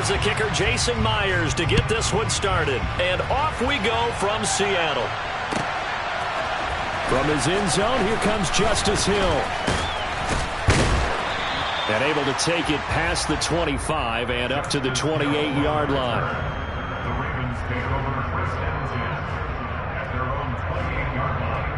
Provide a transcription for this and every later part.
Here's the kicker, Jason Myers, to get this one started. And off we go from Seattle. From his end zone, here comes Justice Hill. And able to take it past the 25 and up to the 28-yard line. The Ravens take over first and 10 at their own 28-yard line.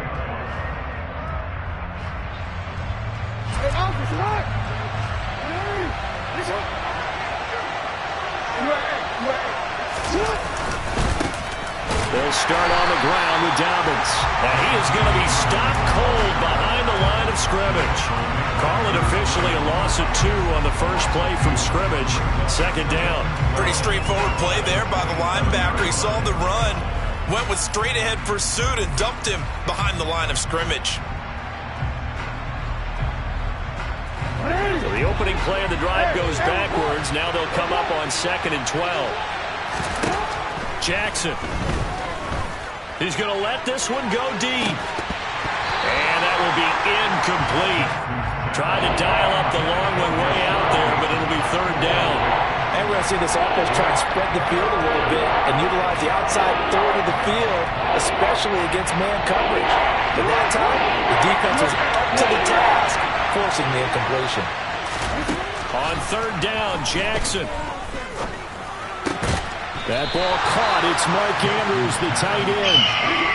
They'll start on the ground with Dobbins. And he is going to be stopped cold behind the line of scrimmage. Call it officially a loss of 2 on the first play from scrimmage. Second down. Pretty straightforward play there by the linebacker. He saw the run, went with straight-ahead pursuit, and dumped him behind the line of scrimmage. So the opening play of the drive goes backwards. Now they'll come up on 2nd and 12. Jackson. He's going to let this one go deep. And that will be incomplete. Tried to dial up the long one way out there, but it'll be third down. And we're going to see this offense try and spread the field a little bit and utilize the outside third of the field, especially against man coverage. But that time, the defense was up to the task, forcing the incompletion. On third down, Jackson. That ball caught. It's Mark Andrews, the tight end.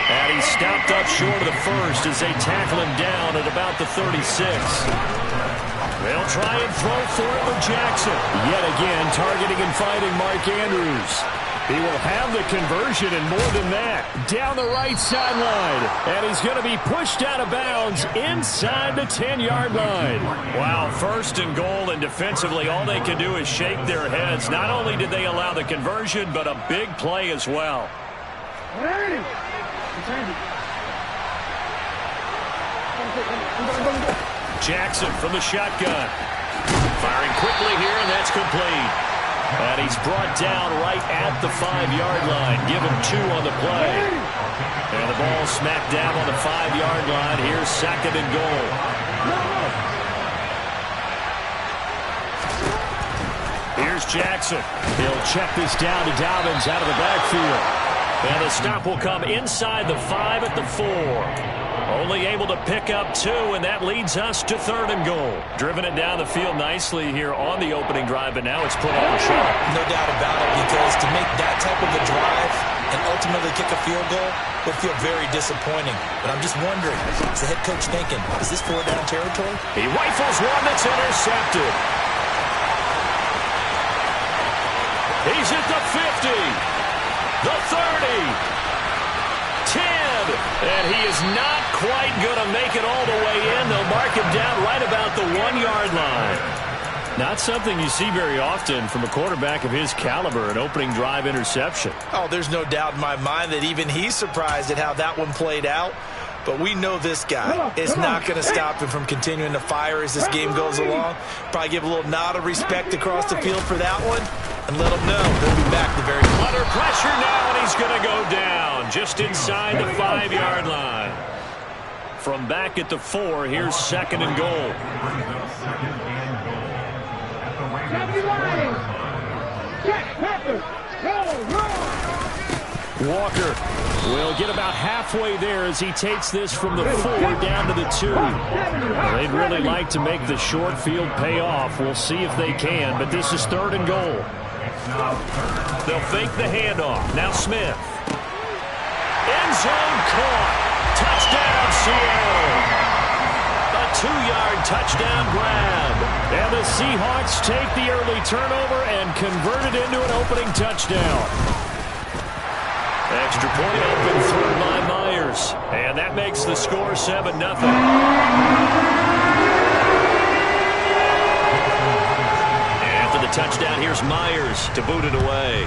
And he's stopped up short of the first as they tackle him down at about the 36. They'll try and throw for it with Jackson. Yet again, targeting and fighting Mark Andrews. He will have the conversion and more than that. Down the right sideline. And he's going to be pushed out of bounds inside the 10-yard line. Wow, first and goal, and defensively all they can do is shake their heads. Not only did they allow the conversion, but a big play as well. Jackson from the shotgun. Firing quickly here, and that's complete. And he's brought down right at the 5-yard line. Give him 2 on the play. And the ball smacked down on the 5-yard line. Here's 2nd and goal. Here's Jackson. He'll check this down to Dobbins out of the backfield. And the stop will come inside the 5 at the 4. Only able to pick up 2, and that leads us to 3rd and goal. Driven it down the field nicely here on the opening drive, but now it's put up a shot. No doubt about it, because to make that type of a drive and ultimately kick a field goal would feel very disappointing. But I'm just wondering, is the head coach thinking, is this 4-down territory? He rifles one that's intercepted. He's at the 50, the 30. 10, and he is not quite going to make it all the way in. They'll mark him down right about the 1-yard line. Not something you see very often from a quarterback of his caliber, an opening drive interception. Oh, there's no doubt in my mind that even he's surprised at how that one played out. But we know this guy is not going to stop him from continuing to fire as this game goes along. Probably give a little nod of respect across the field for that one. And let him know he'll be back the very under pressure now, and he's going to go down just inside the 5-yard line. From back at the 4, here's 2nd and goal. Walker will get about halfway there as he takes this from the 4 down to the 2. Well, they'd really like to make the short field pay off. We'll see if they can, but this is 3rd and goal. They'll fake the handoff. Now Smith. End zone caught. Touchdown, Seattle. A 2-yard touchdown grab. And the Seahawks take the early turnover and convert it into an opening touchdown. Extra point open through by Myers. And that makes the score 7-0. After the touchdown, here's Myers to boot it away.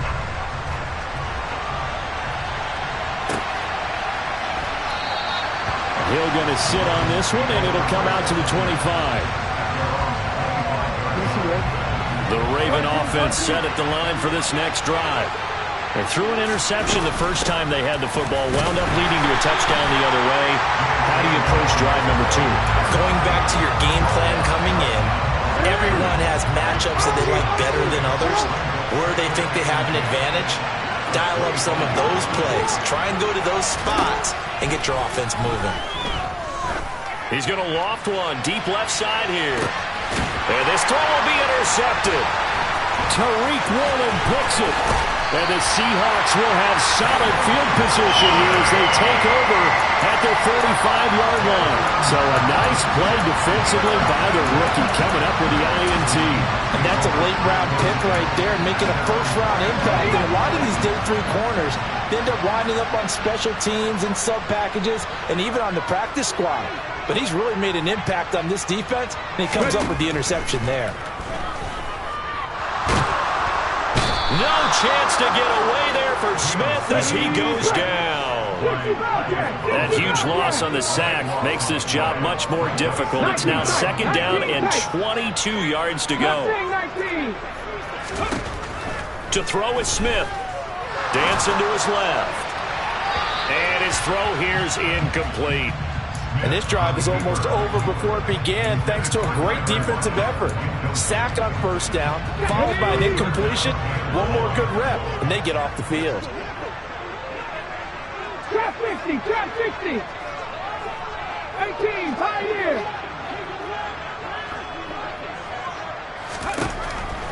Hill going to sit on this one, and it'll come out to the 25. The Raven offense set at the line for this next drive. They threw an interception the first time they had the football, wound up leading to a touchdown the other way. How do you approach drive number 2? Going back to your game plan coming in, everyone has Madden matchups that they like better than others, where they think they have an advantage, dial up some of those plays. Try and go to those spots and get your offense moving. He's going to loft one deep left side here. And this throw will be intercepted. Tariq Woolen picks it. And the Seahawks will have solid field position here as they take over at their 45-yard line. So a nice play defensively by the rookie coming up with the INT. And that's a late-round pick right there, making a first-round impact. And a lot of these day 3 corners end up winding up on special teams and sub-packages and even on the practice squad. But he's really made an impact on this defense, and he comes up with the interception there. No chance to get away there for Smith as he goes down. That huge loss on the sack makes this job much more difficult. It's now 2nd down and 22 yards to go. To throw is Smith. Dancing to his left. And his throw here is incomplete. And this drive is almost over before it began thanks to a great defensive effort. Sack on first down, followed by an incompletion. One more good rep, and they get off the field. Trap 60, trap 60. 18, Pioneer.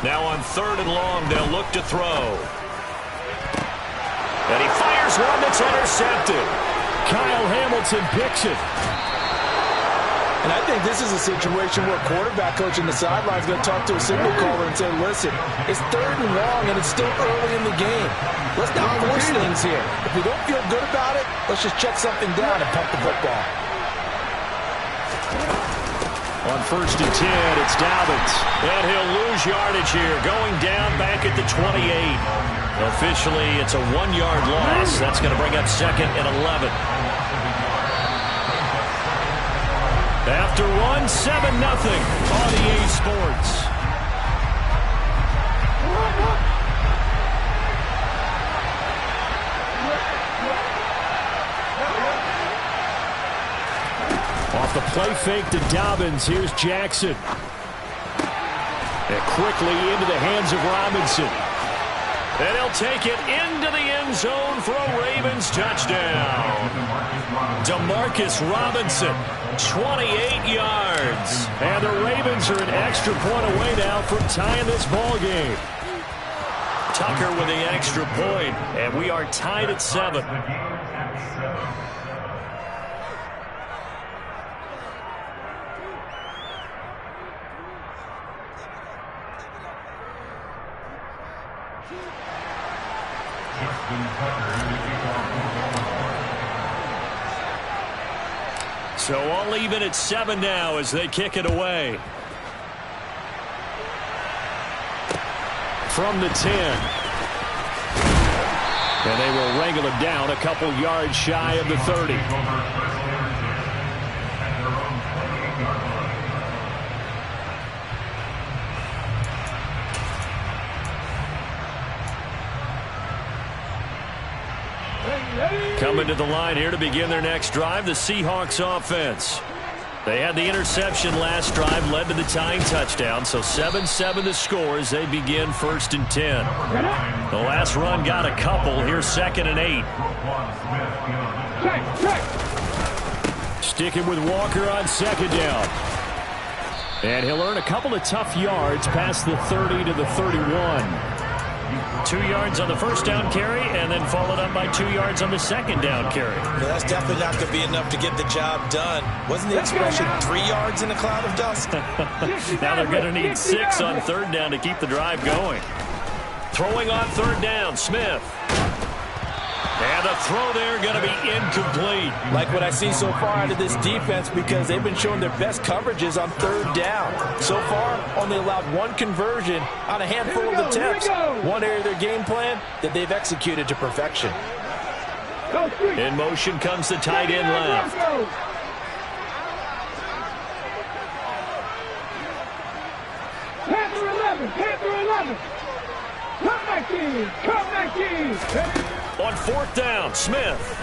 Now on 3rd and long, they'll look to throw. And he fires one that's intercepted. Kyle Hamilton picks it. And I think this is a situation where a quarterback coach in the sideline is going to talk to a signal caller and say, listen, it's 3rd and long and it's still early in the game. Let's not force things here. If we don't feel good about it, let's just check something down and pump the football. On 1st and 10, it's Dobbins. And he'll lose yardage here, going down back at the 28. Officially, it's a 1-yard loss. That's going to bring up 2nd and 11. After one, 7-0 on EA Sports. Off the play fake to Dobbins, here's Jackson. And quickly into the hands of Robinson. And he'll take it into the end zone for a Ravens touchdown. Demarcus Robinson, 28 yards. And the Ravens are an extra point away now from tying this ball game. Tucker with the extra point, and we are tied at 7. So all even at 7 now as they kick it away. From the 10. And they will wrangle him down a couple yards shy of the 30. Coming to the line here to begin their next drive, the Seahawks offense. They had the interception last drive, led to the tying touchdown, so 7-7 the score as they begin 1st and 10. The last run got a couple. Here's 2nd and 8. Sticking with Walker on 2nd down. And he'll earn a couple of tough yards past the 30 to the 31. 2 yards on the first down carry, and then followed up by 2 yards on the second down carry. Yeah, that's definitely not going to be enough to get the job done. Wasn't the expression 3 yards in a cloud of dust? Now they're going to need 6 on 3rd down to keep the drive going. Throwing on 3rd down, Smith. And the throw there going to be incomplete. Like what I see so far out of this defense because they've been showing their best coverages on 3rd down. So far, only allowed 1 conversion on a handful of attempts. One area of their game plan that they've executed to perfection. In motion comes the tight end left. Panther 11, Panther 11. Come back in, come back in. On 4th down, Smith.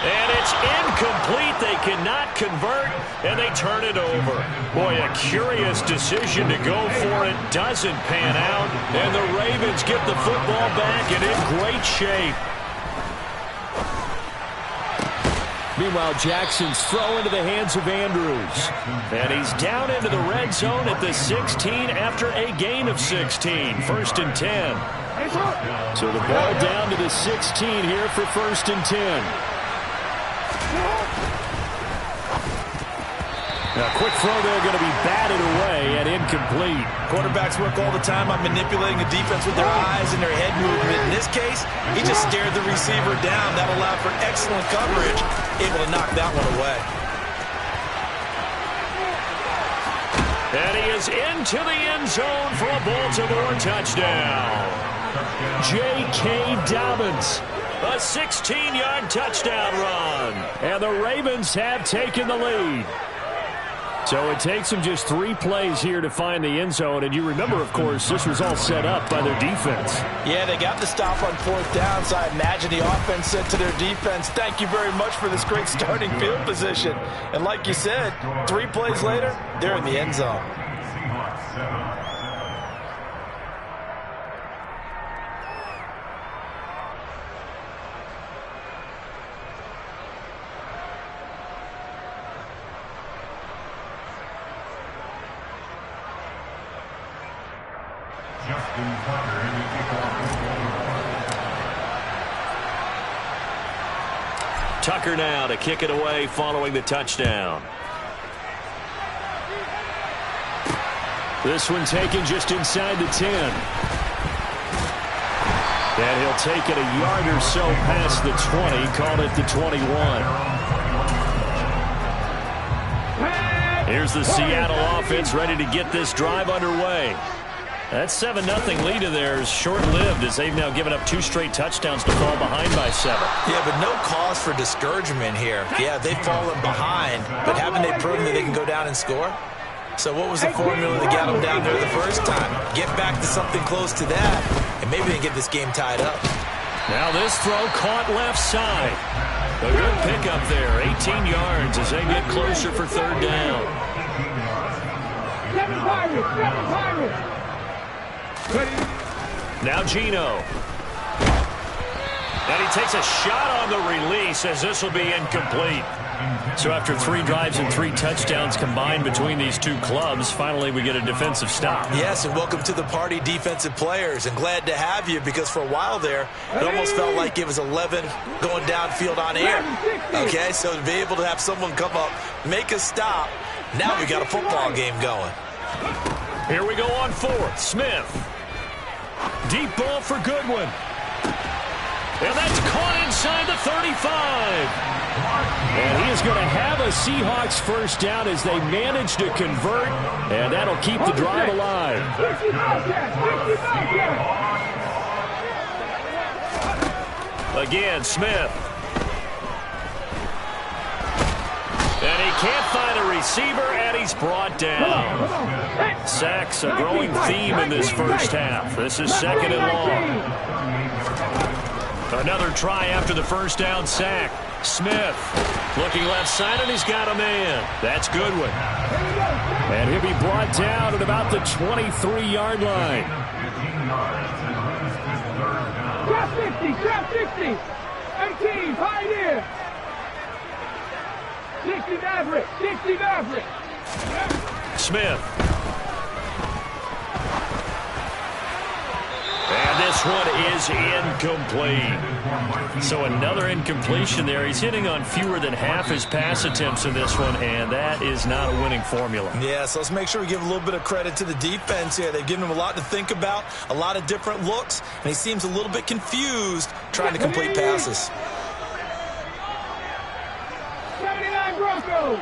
And it's incomplete. They cannot convert, and they turn it over. Boy, a curious decision to go for it. Doesn't pan out, and the Ravens get the football back and in great shape. Meanwhile, Jackson's throw into the hands of Andrews. And he's down into the red zone at the 16 after a gain of 16. 1st and 10. So the ball down to the 16 here for 1st and 10. A quick throw there going to be batted away and incomplete. Quarterbacks work all the time on manipulating the defense with their eyes and their head movement. In this case, he just stared the receiver down. That allowed for excellent coverage, able to knock that one away. And he is into the end zone for a Baltimore touchdown. J.K. Dobbins, a 16-yard touchdown run. And the Ravens have taken the lead. So it takes them just 3 plays here to find the end zone. And you remember, of course, this was all set up by their defense. Yeah, they got the stop on 4th down, so I imagine the offense said to their defense, thank you very much for this great starting field position. And like you said, 3 plays later, they're in the end zone. Tucker now to kick it away following the touchdown. This one taken just inside the 10. And he'll take it a yard or so past the 20, called it the 21. Here's the Seattle offense ready to get this drive underway. That 7-0 lead of theirs short-lived as they've now given up 2 straight touchdowns to fall behind by 7. Yeah, but no cause for discouragement here. Yeah, they've fallen behind, but haven't they proven that they can go down and score? So what was the formula that got them down there the first time? Get back to something close to that, and maybe they can get this game tied up. Now this throw caught left side. A good pickup there, 18 yards as they get closer for 3rd down. 7 Pirates, 7 Pirates. Now Geno. And he takes a shot on the release as this will be incomplete. So after 3 drives and 3 touchdowns combined between these 2 clubs, finally we get a defensive stop. Yes, and welcome to the party, defensive players. And glad to have you because for a while there, it almost felt like it was 11 going downfield on air. Okay, so to be able to have someone come up, make a stop, now we got a football game going. Here we go on 4th. Smith. Deep ball for Goodwin. And that's caught inside the 35. And he is going to have a Seahawks first down as they manage to convert. And that'll keep the drive alive. Again, Smith. And he can't find a receiver, and he's brought down. Sacks, a growing theme in this first half. This is 2nd and long. Another try after the first down sack. Smith looking left side, and he's got a man. That's Goodwin. And he'll be brought down at about the 23-yard line. Drop 60, drop 60. 18, Pioneer. 60 Maverick, 60 Maverick. Smith. And this one is incomplete. So another incompletion there. He's hitting on fewer than half his pass attempts in this one, and that is not a winning formula. Yeah, so let's make sure we give a little bit of credit to the defense here. They've given him a lot to think about, a lot of different looks, and he seems a little bit confused trying to complete passes. 79 Broncos.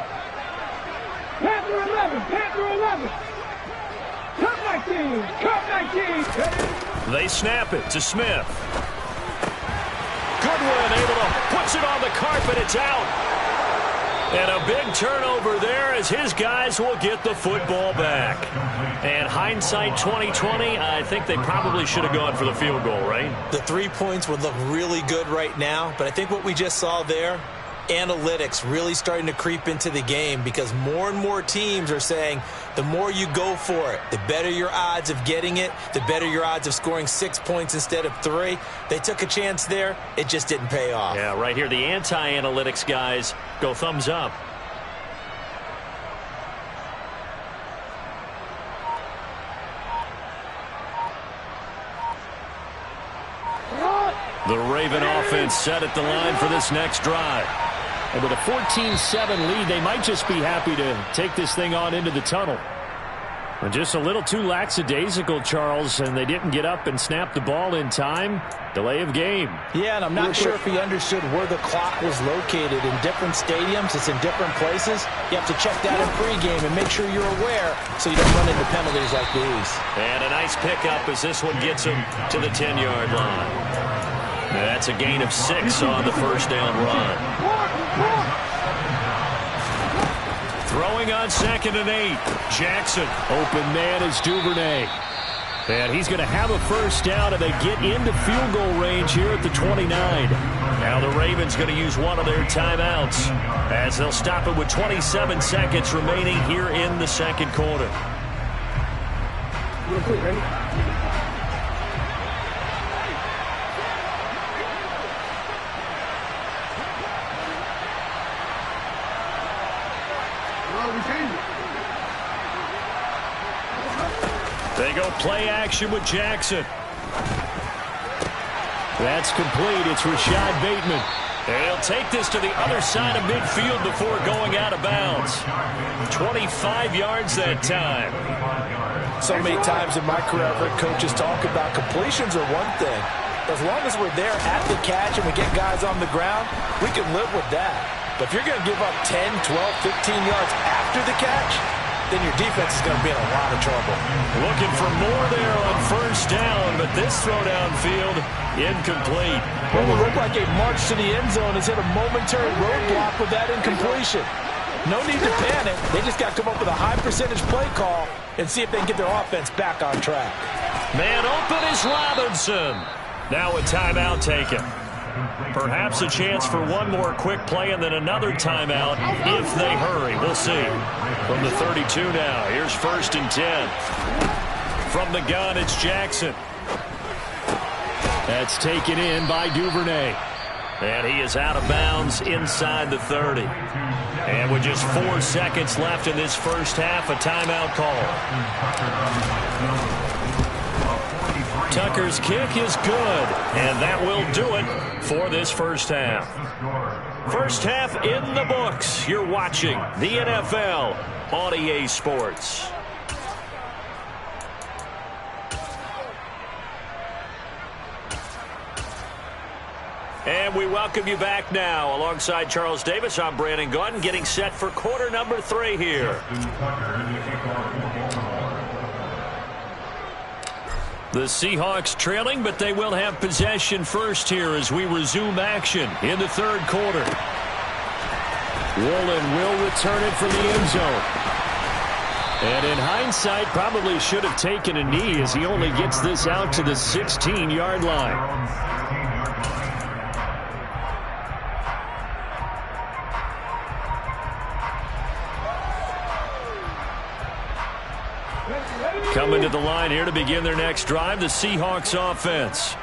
Panther 11, Panther 11. Cup 19, Cup 19. They snap it to Smith. Goodwin able to puts it on the carpet. It's out. And a big turnover there as his guys will get the football back. And hindsight 2020, I think they probably should have gone for the field goal, right? The 3 points would look really good right now, but I think what we just saw there, analytics really starting to creep into the game because more and more teams are saying the more you go for it, the better your odds of getting it, the better your odds of scoring 6 points instead of 3. They took a chance there. It just didn't pay off. Yeah, right here, the anti-analytics guys go thumbs up. The Raven offense set at the line for this next drive. And with a 14-7 lead, they might just be happy to take this thing on into the tunnel. And just a little too lackadaisical, Charles, and they didn't get up and snap the ball in time. Delay of game. Yeah, and I'm not sure if he understood where the clock was located. In different stadiums, it's in different places. You have to check that in pregame and make sure you're aware so you don't run into penalties like these. And a nice pickup as this one gets him to the 10-yard line. That's a gain of 6 on the first down run. Throwing on 2nd and 8. Jackson. Open man is Duvernay. And he's going to have a first down, and they get into field goal range here at the 29. Now the Ravens going to use one of their timeouts as they'll stop it with 27 seconds remaining here in the second quarter. Real quick, ready? They go play action with Jackson. That's complete. It's Rashad Bateman. And he'll take this to the other side of midfield before going out of bounds. 25 yards that time. So many times in my career, I've heard coaches talk about completions are one thing. As long as we're there at the catch and we get guys on the ground, we can live with that. But if you're going to give up 10, 12, 15 yards after the catch, then your defense is going to be in a lot of trouble. Looking for more there on first down, but this throw downfield, incomplete. Well, it looked like a march to the end zone has hit a momentary roadblock with that incompletion. No need to panic. They just got to come up with a high percentage play call and see if they can get their offense back on track. Man open is Robinson. Now a timeout taken. Perhaps a chance for one more quick play and then another timeout if they hurry. We'll see. From the 32 now, here's 1st and 10. From the gun, it's Jackson. That's taken in by Duvernay. And he is out of bounds inside the 30. And with just 4 seconds left in this first half, a timeout call. Tucker's kick is good, and that will do it for this first half. First half in the books. You're watching the NFL on EA Sports. And we welcome you back now. Alongside Charles Davis, I'm Brandon Gaudin, getting set for quarter number 3 here. The Seahawks trailing, but they will have possession first here as we resume action in the third quarter. Woolen will return it from the end zone. And in hindsight, probably should have taken a knee as he only gets this out to the 16-yard line. Coming to the line here to begin their next drive, the Seahawks offense.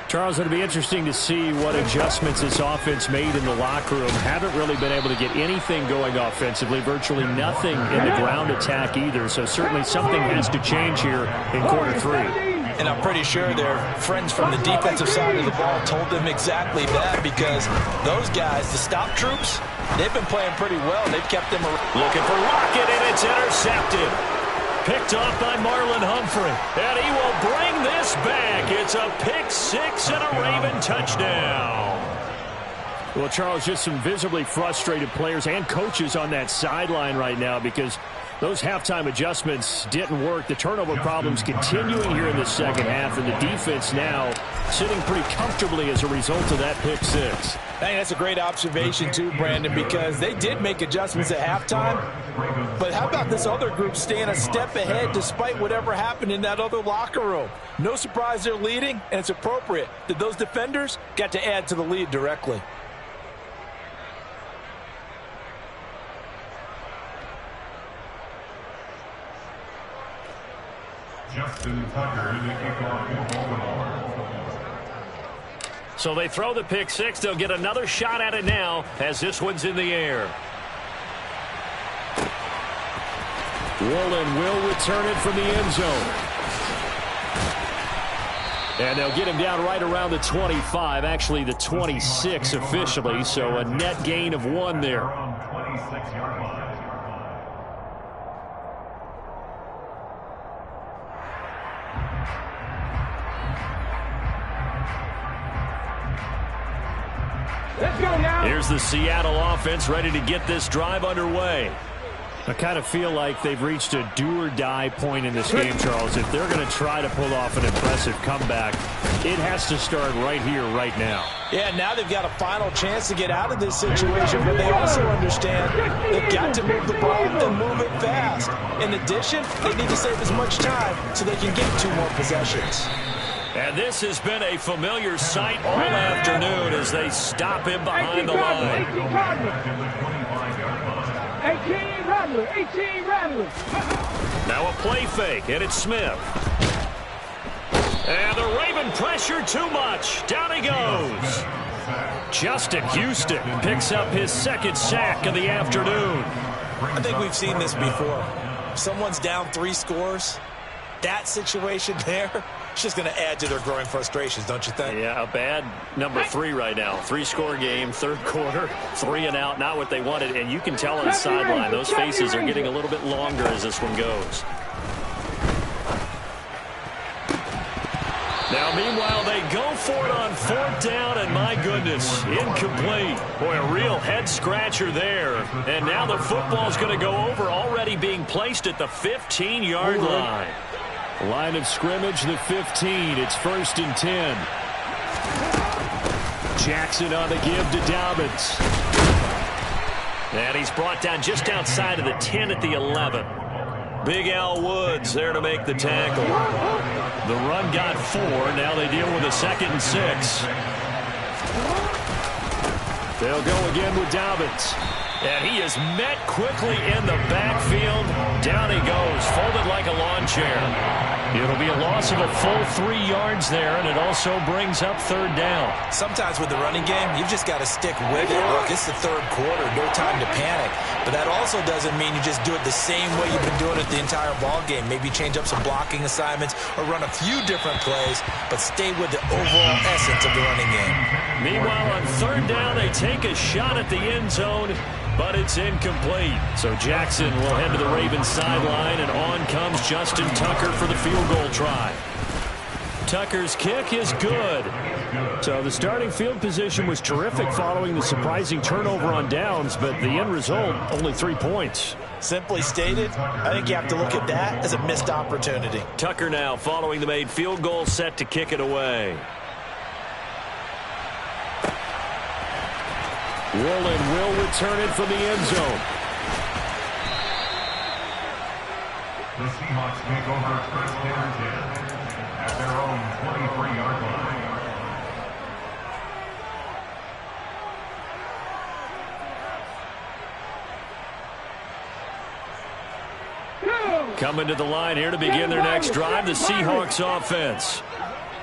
Charles, it'll be interesting to see what adjustments this offense made in the locker room. Haven't really been able to get anything going offensively, virtually nothing in the ground attack either. So certainly something has to change here in quarter 3. And I'm pretty sure their friends from the defensive side of the ball told them exactly that, because those guys, the stop troops, they've been playing pretty well. They've kept them around. Looking for Lockett, and it's intercepted. Picked off by Marlon Humphrey. And he will bring this back. It's a pick 6 and a Raven touchdown. Well, Charles, just some visibly frustrated players and coaches on that sideline right now because those halftime adjustments didn't work. The turnover problems continuing here in the second half, and the defense now sitting pretty comfortably as a result of that pick 6. I think that's a great observation too, Brandon, because they did make adjustments at halftime. But how about this other group staying a step ahead despite whatever happened in that other locker room? No surprise they're leading, and it's appropriate that those defenders got to add to the lead directly. Justin Tucker in the kickoff field goal. So they throw the pick six. They'll get another shot at it now as this one's in the air. Woolen will return it from the end zone. And they'll get him down right around the 25, actually the 26 officially, so a net gain of 1 there. Let's go now. Here's the Seattle offense ready to get this drive underway. I kind of feel like they've reached a do-or-die point in this game, Charles. If they're going to try to pull off an impressive comeback, it has to start right here, right now. Yeah, now they've got a final chance to get out of this situation, but they also understand they've got to move the ball and move it fast. In addition, they need to save as much time so they can get 2 more possessions. And this has been a familiar sight all afternoon as they stop him behind the line. 18 Rattler, 18 Rattler. Now a play fake, and it's Smith. And the Raven pressure too much. Down he goes. Justin Houston picks up his 2nd sack of the afternoon. I think we've seen this before. Someone's down 3 scores. That situation there, it's just going to add to their growing frustrations, don't you think? Yeah, a bad number 3 right now. 3-score game, 3rd quarter, 3 and out, not what they wanted. And you can tell on the sideline, those faces are getting a little bit longer as this one goes. Now, meanwhile, they go for it on 4th down, and my goodness, incomplete. Boy, a real head-scratcher there. And now the football's going to go over, already being placed at the 15-yard line. Line of scrimmage, the 15. It's 1st and 10. Jackson on the give to Dobbins. And he's brought down just outside of the 10 at the 11. Big Al Woods there to make the tackle. The run got 4. Now they deal with a 2nd and 6. They'll go again with Dobbins. And he is met quickly in the backfield. Down he goes, folded like a lawn chair. It'll be a loss of a full 3 yards there, and it also brings up 3rd down. Sometimes with the running game, you've just got to stick with it. Look, it's the 3rd quarter, no time to panic. But that also doesn't mean you just do it the same way you've been doing it the entire ball game. Maybe change up some blocking assignments or run a few different plays, but stay with the overall essence of the running game. Meanwhile, on 3rd down, they take a shot at the end zone, but it's incomplete. So Jackson will head to the Ravens sideline, and on comes Justin Tucker for the field goal try. Tucker's kick is good. So the starting field position was terrific following the surprising turnover on downs, but the end result, only 3 points. Simply stated, I think you have to look at that as a missed opportunity. Tucker now following the made field goal, set to kick it away. Woolen will return it from the end zone. The Seahawks take over 1st and 10 at their own 23-yard line. Coming to the line here to begin their next drive, the Seahawks offense.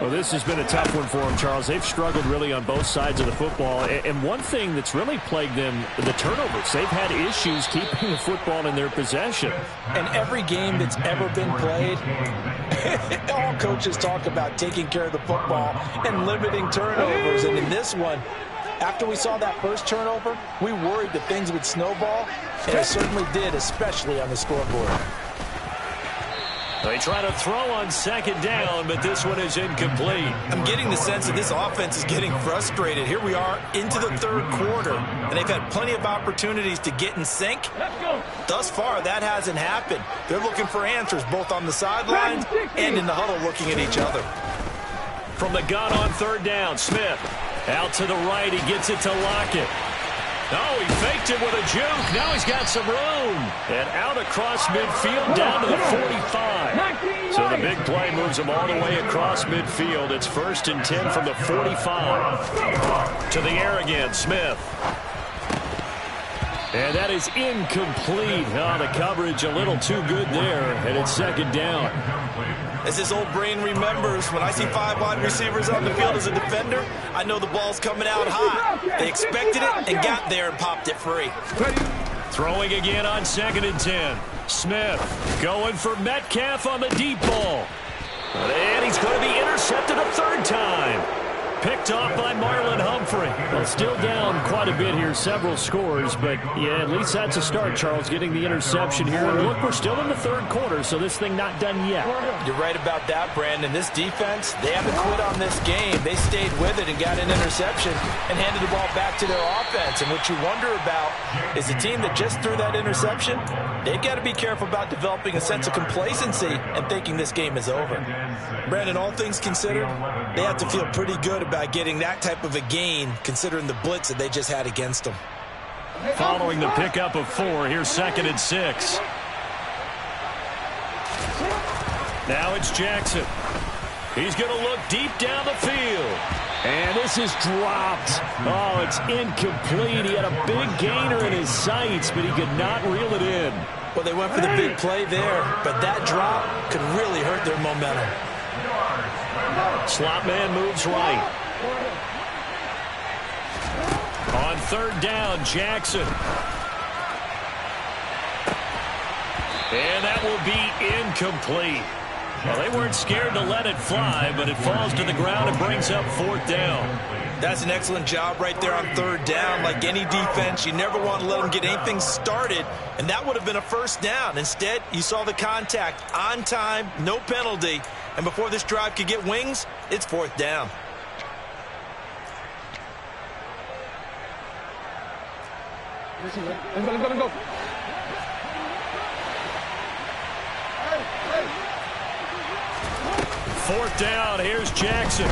Well, this has been a tough one for them, Charles. They've struggled really on both sides of the football. And one thing that's really plagued them, the turnovers. They've had issues keeping the football in their possession. And every game that's ever been played, all coaches talk about taking care of the football and limiting turnovers. And in this one, after we saw that first turnover, we worried that things would snowball, and it certainly did, especially on the scoreboard. They try to throw on 2nd down, but this one is incomplete. I'm getting the sense that this offense is getting frustrated. Here we are into the 3rd quarter, and they've had plenty of opportunities to get in sync. Thus far, that hasn't happened. They're looking for answers both on the sidelines and in the huddle looking at each other. From the gun on 3rd down, Smith out to the right. He gets it to Lockett. Oh, he faked it with a juke. Now he's got some room. And out across midfield down to the 45. So the big play moves him all the way across midfield. It's 1st and 10 from the 45. To the air again, Smith. And that is incomplete. Oh, the coverage a little too good there, and it's second down. As his old brain remembers, when I see 5 wide receivers on the field as a defender, I know the ball's coming out hot. They expected it and got there and popped it free. Throwing again on 2nd and 10. Smith going for Metcalf on the deep ball. And he's going to be intercepted a 3rd time. Picked off by Marlon Humphrey. Well, still down quite a bit here, several scores, but yeah, at least that's a start, Charles, getting the interception here. And look, we're still in the 3rd quarter, so this thing not done yet. You're right about that, Brandon. This defense, they haven't quit on this game. They stayed with it and got an interception and handed the ball back to their offense. And what you wonder about is a team that just threw that interception, they've got to be careful about developing a sense of complacency and thinking this game is over. Brandon, all things considered, they have to feel pretty good about getting that type of a gain, considering the blitz that they just had against them. Following the pickup of 4, here's 2nd and 6. Now it's Jackson. He's going to look deep down the field. And this is dropped. Oh, it's incomplete. He had a big gainer in his sights, but he could not reel it in. Well, they went for the big play there, but that drop could really hurt their momentum. Slot man moves right. On 3rd down, Jackson. And that will be incomplete. Well, they weren't scared to let it fly, but it falls to the ground and brings up 4th down. That's an excellent job right there on 3rd down. Like any defense, you never want to let them get anything started, and that would have been a 1st down. Instead, you saw the contact on time, no penalty, and before this drive could get wings, it's 4th down. Let's go. 4th down, here's Jackson.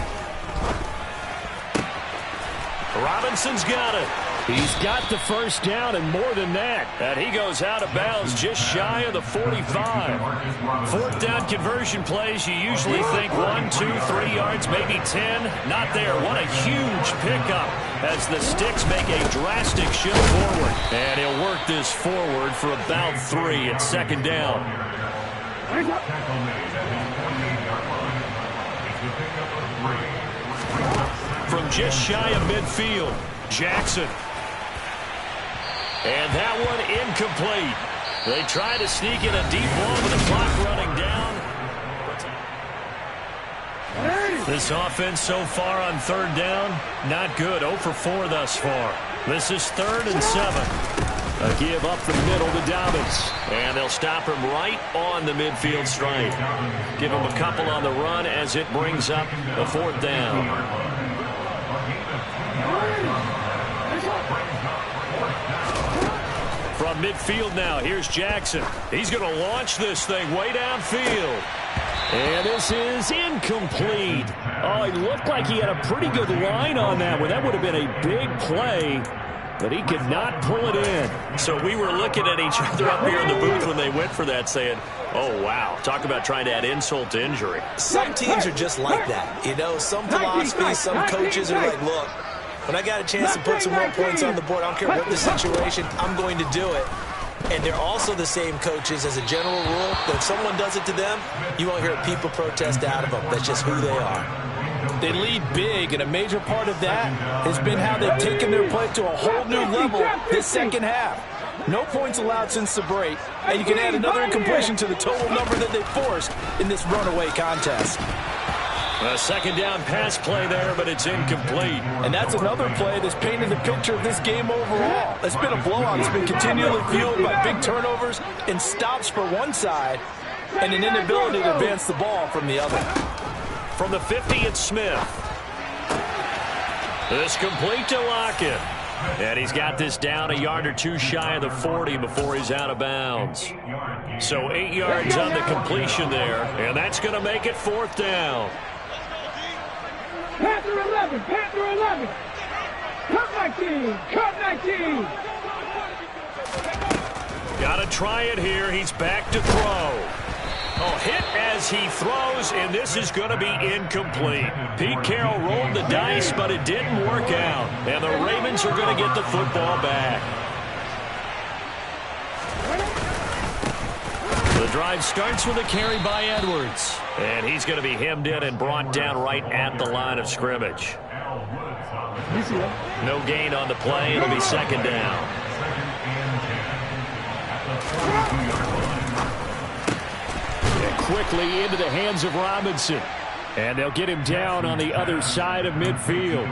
Robinson's got it. He's got the 1st down and more than that. And he goes out of bounds just shy of the 45. 4th down conversion plays, you usually think 1, 2, 3 yards, maybe 10. Not there. What a huge pickup as the Sticks make a drastic shift forward. And he'll work this forward for about 3 at 2nd down. From just shy of midfield, Jackson. And that one incomplete. They try to sneak in a deep ball with the clock running down. This offense so far on 3rd down, not good. 0 for 4 thus far. This is 3rd and 7. A give up the middle to Dobbins. And they'll stop him right on the midfield stripe. Give him a couple on the run as it brings up the 4th down. From midfield now, here's Jackson. He's going to launch this thing way downfield. And this is incomplete. Oh, he looked like he had a pretty good line on that one. That would have been a big play, but he could not pull it in. So we were looking at each other up here in the booth when they went for that, saying, oh, wow, talk about trying to add insult to injury. Some teams are just like that. You know, some philosophies, some coaches are like, look, when I got a chance to put some more points on the board, I don't care what the situation, I'm going to do it. And they're also the same coaches as a general rule that if someone does it to them, you won't hear people protest out of them. That's just who they are. They lead big, and a major part of that has been how they've taken their play to a whole new level this 2nd half. No points allowed since the break, and you can add another incompletion to the total number that they forced in this runaway contest. A 2nd down pass play there, but it's incomplete. And that's another play that's painted the picture of this game overall. It's been a blowout. It's been continually fueled by big turnovers and stops for one side and an inability to advance the ball from the other. From the 50, it's Smith. This complete to Lockett. And he's got this down a yard or 2 shy of the 40 before he's out of bounds. So 8 yards on the completion there, and that's going to make it 4th down. Panther 11, Panther 11. Cut 19, cut 19. Got to try it here. He's back to throw. Oh, hit as he throws, and this is going to be incomplete. Pete Carroll rolled the dice, but it didn't work out. And the Ravens are going to get the football back. The drive starts with a carry by Edwards. And he's going to be hemmed in and brought down right at the line of scrimmage. No gain on the play. It'll be second down. And quickly into the hands of Robinson. And they'll get him down on the other side of midfield.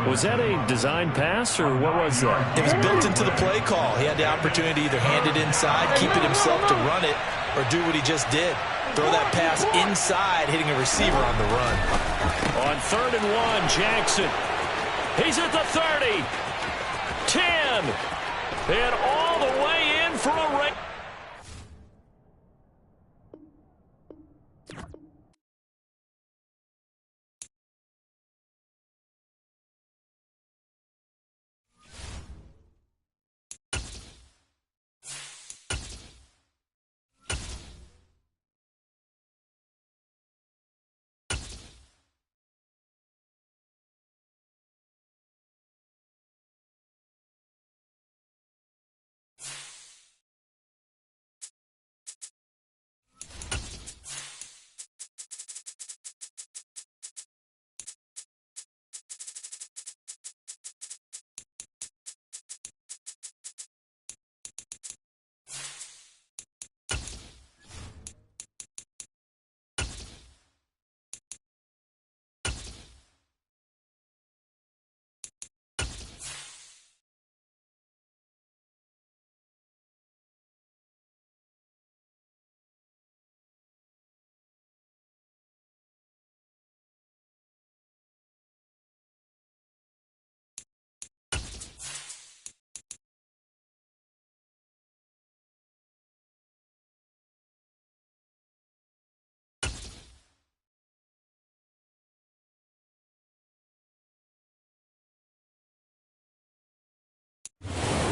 Was that a design pass, or what was that? It was built into the play call. He had the opportunity to either hand it inside, keep it himself to run it, or do what he just did. Throw that pass inside, hitting a receiver on the run. On 3rd and 1, Jackson. He's at the 30. 10. And all the way in for a race.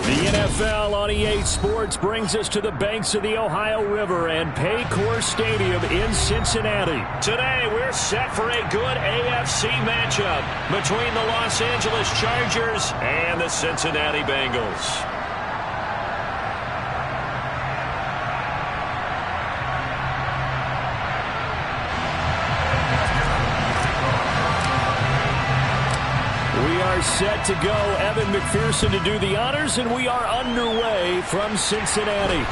The NFL on EA Sports brings us to the banks of the Ohio River and Paycor Stadium in Cincinnati. Today, we're set for a good AFC matchup between the Los Angeles Chargers and the Cincinnati Bengals. Set to go. Evan McPherson to do the honors, and we are underway from Cincinnati.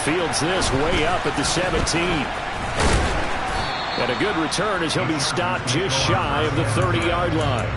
Fields this way up at the 17. And a good return as he'll be stopped just shy of the 30-yard line.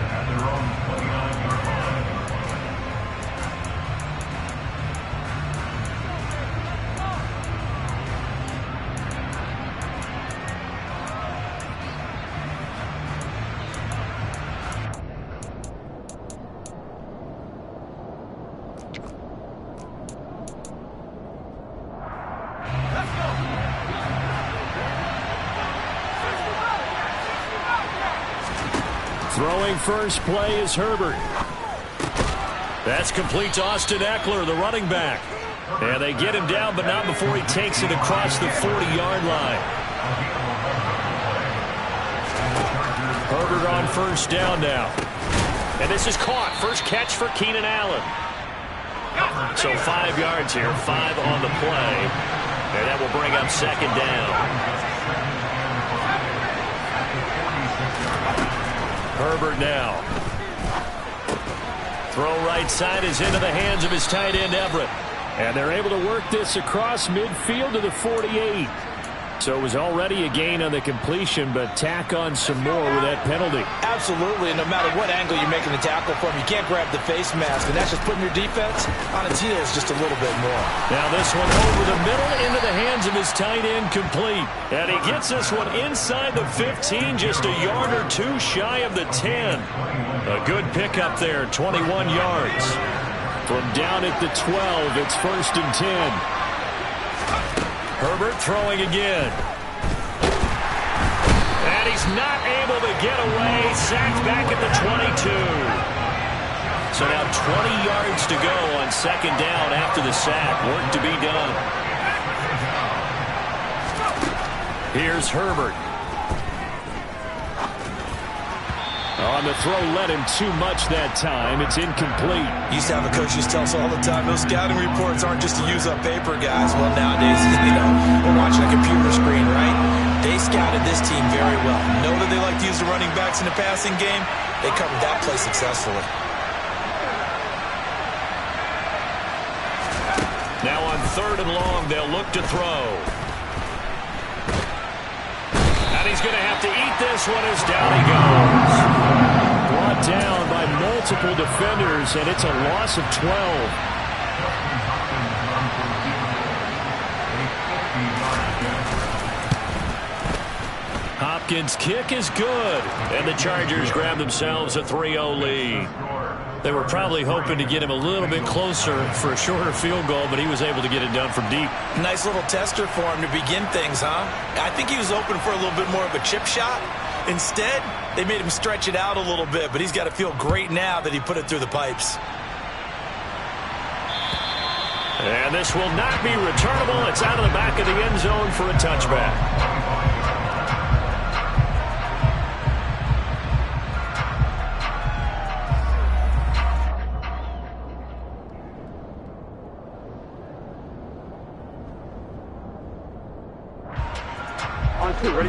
Throwing first play is Herbert. That's complete to Austin Eckler, the running back. And they get him down, but not before he takes it across the 40-yard line. Herbert on first down now. And this is caught. First catch for Keenan Allen. So 5 yards here, 5 on the play. And that will bring up second down. Herbert now. Throw right side is into the hands of his tight end, Everett. And they're able to work this across midfield to the 48. So it was already a gain on the completion, but tack on some more with that penalty. Absolutely, and no matter what angle you're making the tackle from, you can't grab the face mask, and that's just putting your defense on its heels just a little bit more. Now this one over the middle into the hands of his tight end, complete. And he gets this one inside the 15, just a yard or two shy of the 10. A good pickup there, 21 yards. From down at the 12, it's 1st and 10. Herbert throwing again. And he's not able to get away. Sacked back at the 22. So now 20 yards to go on second down after the sack. Work to be done. Here's Herbert. On the throw, led him too much that time. It's incomplete. Used to have a coach used to tell us all the time, those scouting reports aren't just to use up paper, guys. Well, nowadays, we're watching a computer screen, right? They scouted this team very well. Know that they like to use the running backs in the passing game. They covered that play successfully. Now on 3rd and long, they'll look to throw. And he's going to have to eat this one as down he goes. Brought down by multiple defenders, and it's a loss of 12. Hopkins' kick is good, and the Chargers grab themselves a 3-0 lead. They were probably hoping to get him a little bit closer for a shorter field goal, but he was able to get it done from deep. Nice little tester for him to begin things, huh? I think he was open for a little bit more of a chip shot. Instead, they made him stretch it out a little bit, but he's got to feel great now that he put it through the pipes. And this will not be returnable. It's out of the back of the end zone for a touchback.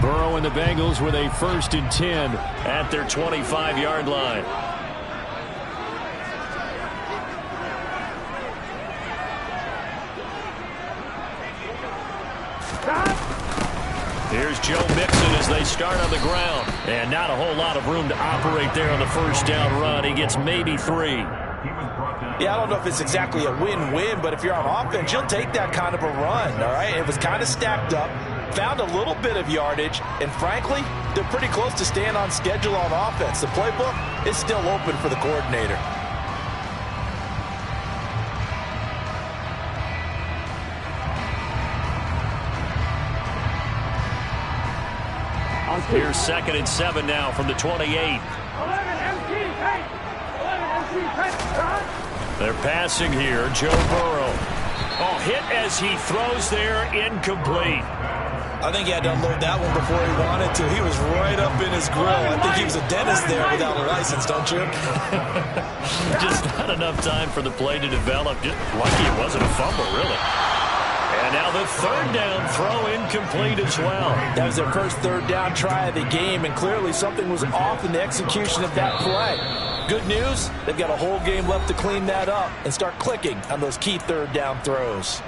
Burrow and the Bengals with a 1st and 10 at their 25-yard line. Here's Joe Mixon as they start on the ground. And not a whole lot of room to operate there on the 1st down run. He gets maybe 3. Yeah, I don't know if it's exactly a win-win, but if you're on offense, you'll take that kind of a run, all right? It was kind of stacked up, found a little bit of yardage, and frankly, they're pretty close to staying on schedule on offense. The playbook is still open for the coordinator. Here's 2nd and 7 now from the 28. 11 empty, 11 empty, They're passing here. Joe Burrow. Oh, hit as he throws there, incomplete. I think he had to unload that one before he wanted to. He was right up in his grill. I think he was a dentist there without a license, don't you? Just not enough time for the play to develop. Just lucky it wasn't a fumble, really. And now the 3rd down throw incomplete as well. That was their first 3rd down try of the game, and clearly something was off in the execution of that play. Good news, they've got a whole game left to clean that up and start clicking on those key 3rd down throws.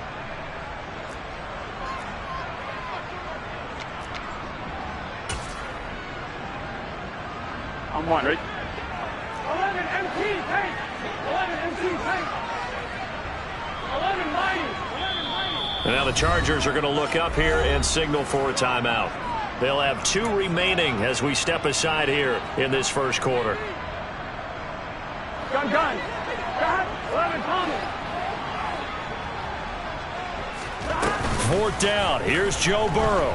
I'm one, right? 11 empty, 11 empty, 11 mighty. And now the Chargers are going to look up here and signal for a timeout. They'll have 2 remaining as we step aside here in this 1st quarter. Gun. 11 Thomas. 4th down. Here's Joe Burrow.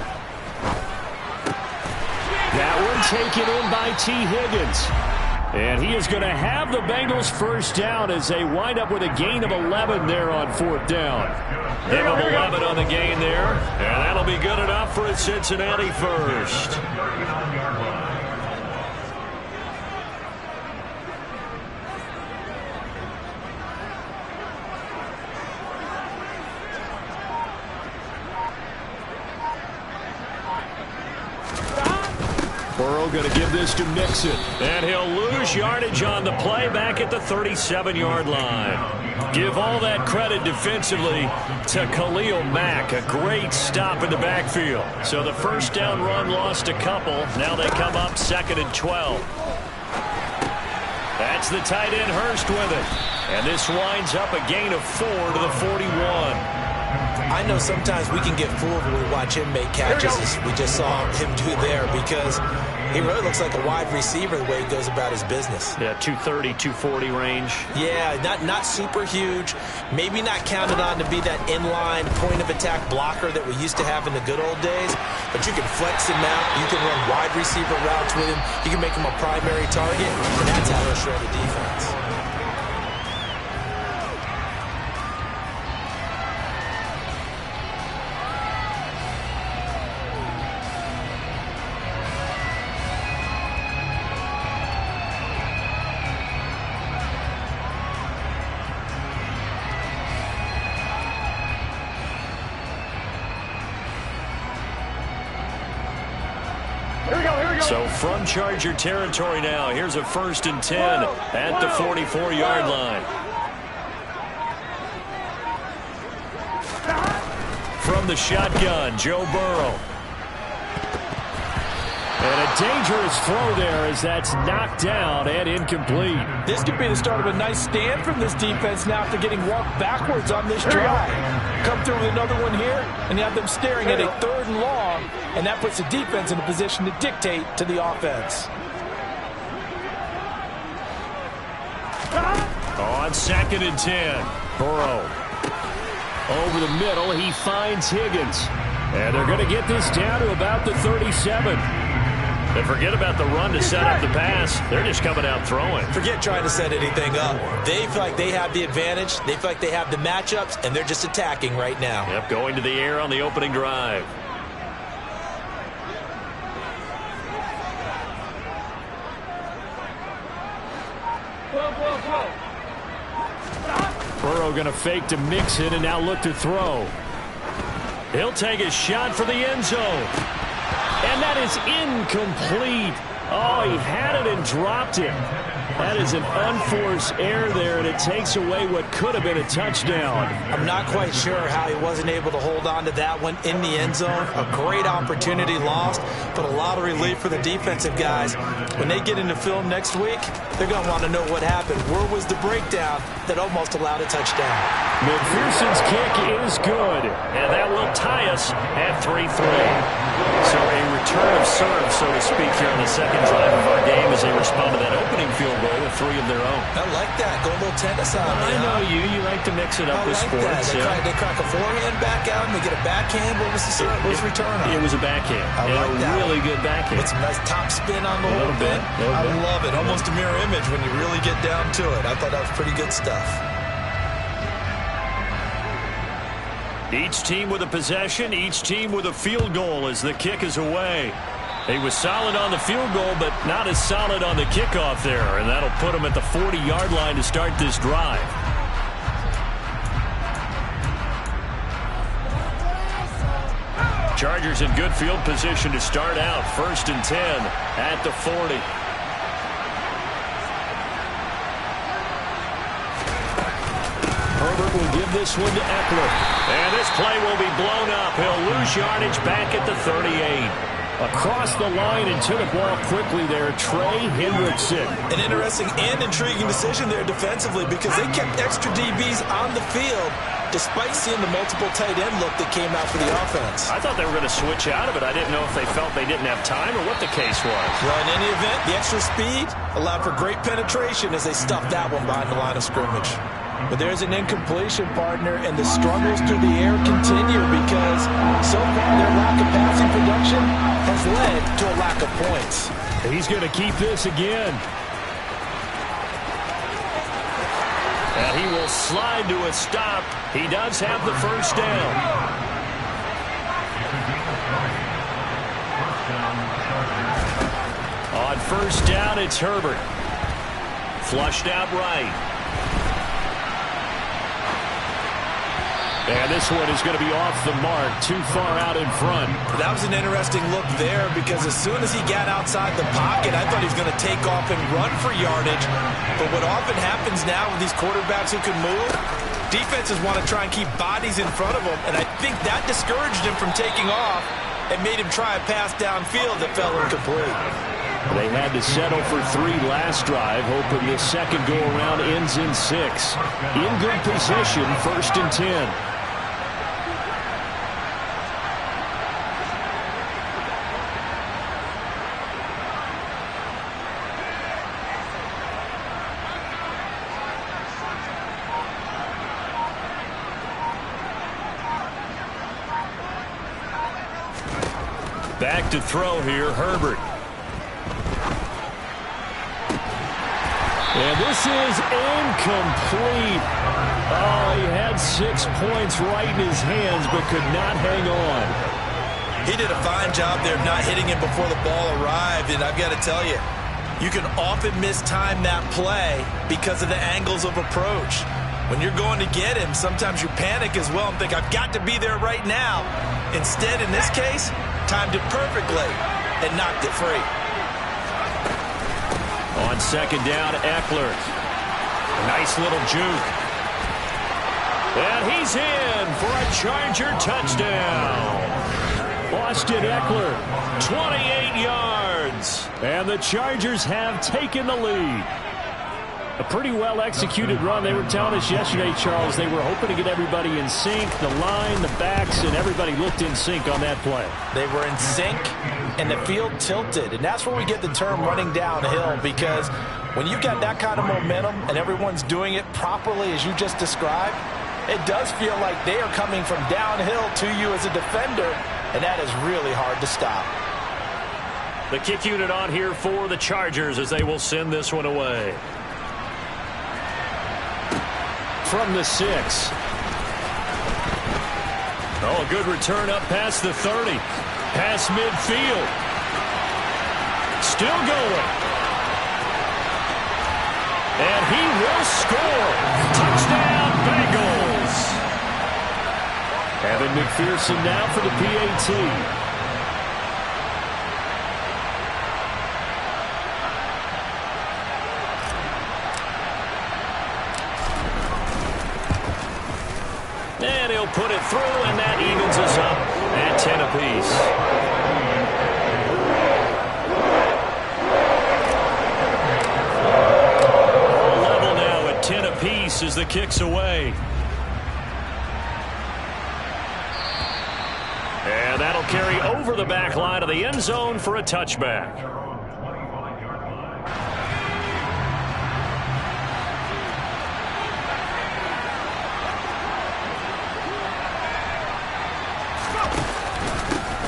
That one taken in by T. Higgins. And he is going to have the Bengals 1st down as they wind up with a gain of 11 there on 4th down. Give them 11 on the gain there, and that'll be good enough for a Cincinnati 1st. Burrow going to give this to Mixon. And he'll lose yardage on the play back at the 37-yard line. Give all that credit defensively to Khalil Mack. A great stop in the backfield. So the 1st down run lost a couple. Now they come up 2nd and 12. That's the tight end Hurst with it. And this winds up a gain of 4 to the 41. I know sometimes we can get fooled when we watch him make catches, as we just saw him do there, because he really looks like a wide receiver the way he goes about his business. Yeah, 230, 240 range. Yeah, not super huge. Maybe not counted on to be that inline point-of-attack blocker that we used to have in the good old days, but you can flex him out. You can run wide receiver routes with him. You can make him a primary target, and that's how he'll shred the defense. So from Charger territory now, here's a 1st and 10 at the 44-yard line. From the shotgun, Joe Burrow. And a dangerous throw there as that's knocked down and incomplete. This could be the start of a nice stand from this defense now after getting walked backwards on this drive. Come through with another one here, and you have them staring at a 3rd and long, and that puts the defense in a position to dictate to the offense. On 2nd and 10, Burrow. Over the middle, he finds Higgins. And they're going to get this down to about the 37. And forget about the run to set up the pass. They're just coming out throwing. Forget trying to set anything up. They feel like they have the advantage. They feel like they have the matchups, and they're just attacking right now. Yep, going to the air on the opening drive. Burrow going to fake to Mixon and now look to throw. He'll take a shot for the end zone. And that is incomplete. Oh, he had it and dropped it. That is an unforced error there, and it takes away what could have been a touchdown. I'm not quite sure how he wasn't able to hold on to that one in the end zone. A great opportunity lost, but a lot of relief for the defensive guys. When they get into film next week, they're going to want to know what happened. Where was the breakdown that almost allowed a touchdown? McPherson's kick is good, and that will tie us at 3-3. So a return of serve, so to speak, here on the second drive of our game as they respond to that opening field goal with 3 of their own. I like that. Go a little tennis on me. I know you. You like to mix it up with sports. They crack a forehand back out and they get a backhand. What was the serve? What was return on? It was a backhand. I like that. Really good backhand. With some nice top spin on the whole thing. I love it. Almost a mirror image when you really get down to it. I thought that was pretty good stuff. Each team with a possession, each team with a field goal as the kick is away. He was solid on the field goal, but not as solid on the kickoff there, and that'll put him at the 40-yard line to start this drive. Chargers in good field position to start out. 1st and 10 at the 40. Herbert will give this one to Eckler. And this play will be blown up. He'll lose yardage back at the 38. Across the line and to the ball quickly there, Trey Hendrickson. An interesting and intriguing decision there defensively because they kept extra DBs on the field despite seeing the multiple tight end look that came out for the offense. I thought they were going to switch out of it. I didn't know if they felt they didn't have time or what the case was. Well, in any event, the extra speed allowed for great penetration as they stuffed that one behind the line of scrimmage. But there's an incompletion, partner, and the struggles through the air continue because so far their lack of passing production has led to a lack of points. He's going to keep this again. And he will slide to a stop. He does have the first down. On first down, it's Herbert. Flushed out right. And this one is going to be off the mark, too far out in front. That was an interesting look there because as soon as he got outside the pocket, I thought he was going to take off and run for yardage. But what often happens now with these quarterbacks who can move, defenses want to try and keep bodies in front of them, and I think that discouraged him from taking off and made him try a pass downfield that fell incomplete. They had to settle for 3 last drive, hoping this second go-around ends in 6. In good position, 1st and 10. Back to throw here, Herbert. And this is incomplete. Oh, he had 6 points right in his hands, but could not hang on. He did a fine job there of not hitting him before the ball arrived, and I've got to tell you, you can often mistime that play because of the angles of approach. When you're going to get him, sometimes you panic as well and think, I've got to be there right now. Instead, in this case, timed it perfectly and knocked it free. On second down, Eckler. A nice little juke. And he's in for a Charger touchdown. Austin Eckler, 28 yards. And the Chargers have taken the lead. A pretty well-executed run. They were telling us yesterday, Charles, they were hoping to get everybody in sync, the line, the backs, and everybody looked in sync on that play. They were in sync, and the field tilted. And that's where we get the term running downhill, because when you've got that kind of momentum and everyone's doing it properly as you just described, it does feel like they are coming from downhill to you as a defender, and that is really hard to stop. The kick unit on here for the Chargers as they will send this one away. From the 6. Oh, a good return up past the 30. Past midfield. Still going. And he will score. Touchdown, Bengals. Evan McPherson now for the PAT. And he'll put it through, and that evens us up at 10 apiece. All level now at 10 apiece as the kick's away. And that'll carry over the back line of the end zone for a touchback.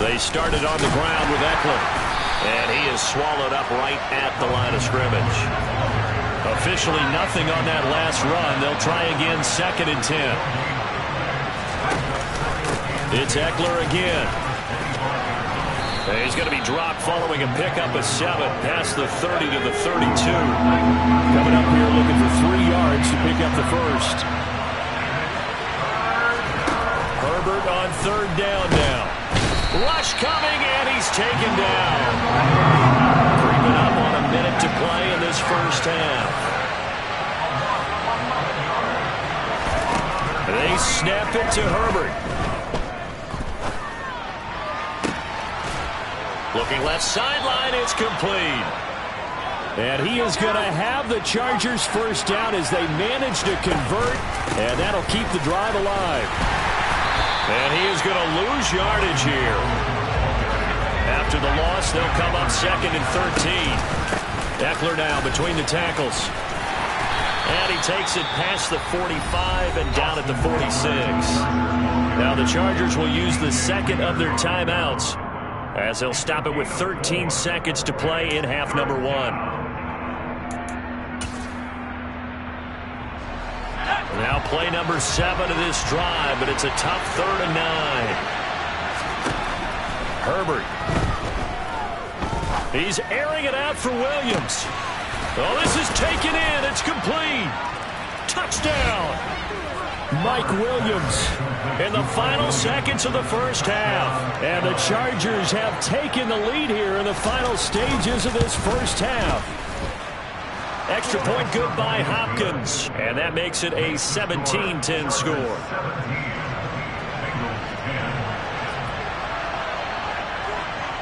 They started on the ground with Eckler, and he is swallowed up right at the line of scrimmage. Officially nothing on that last run. They'll try again, 2nd and 10. It's Eckler again. And he's going to be dropped following a pickup of 7 past the 30 to the 32. Coming up here looking for 3 yards to pick up the first. Herbert on 3rd down now. Rush coming, and he's taken down. Creeping up on a minute to play in this first half. They snap it to Herbert. Looking left sideline, it's complete. And he is going to have the Chargers first down as they manage to convert, and that'll keep the drive alive. And he is going to lose yardage here. After the loss, they'll come up 2nd and 13. Eckler now between the tackles. And he takes it past the 45 and down at the 46. Now the Chargers will use the 2nd of their timeouts as they'll stop it with 13 seconds to play in half number 1. Now play number 7 of this drive, but it's a tough 3rd and 9. Herbert. He's airing it out for Williams. Oh, this is taken in. It's complete. Touchdown. Mike Williams in the final seconds of the first half. And the Chargers have taken the lead here in the final stages of this first half. Extra point good by Hopkins. And that makes it a 17-10 score.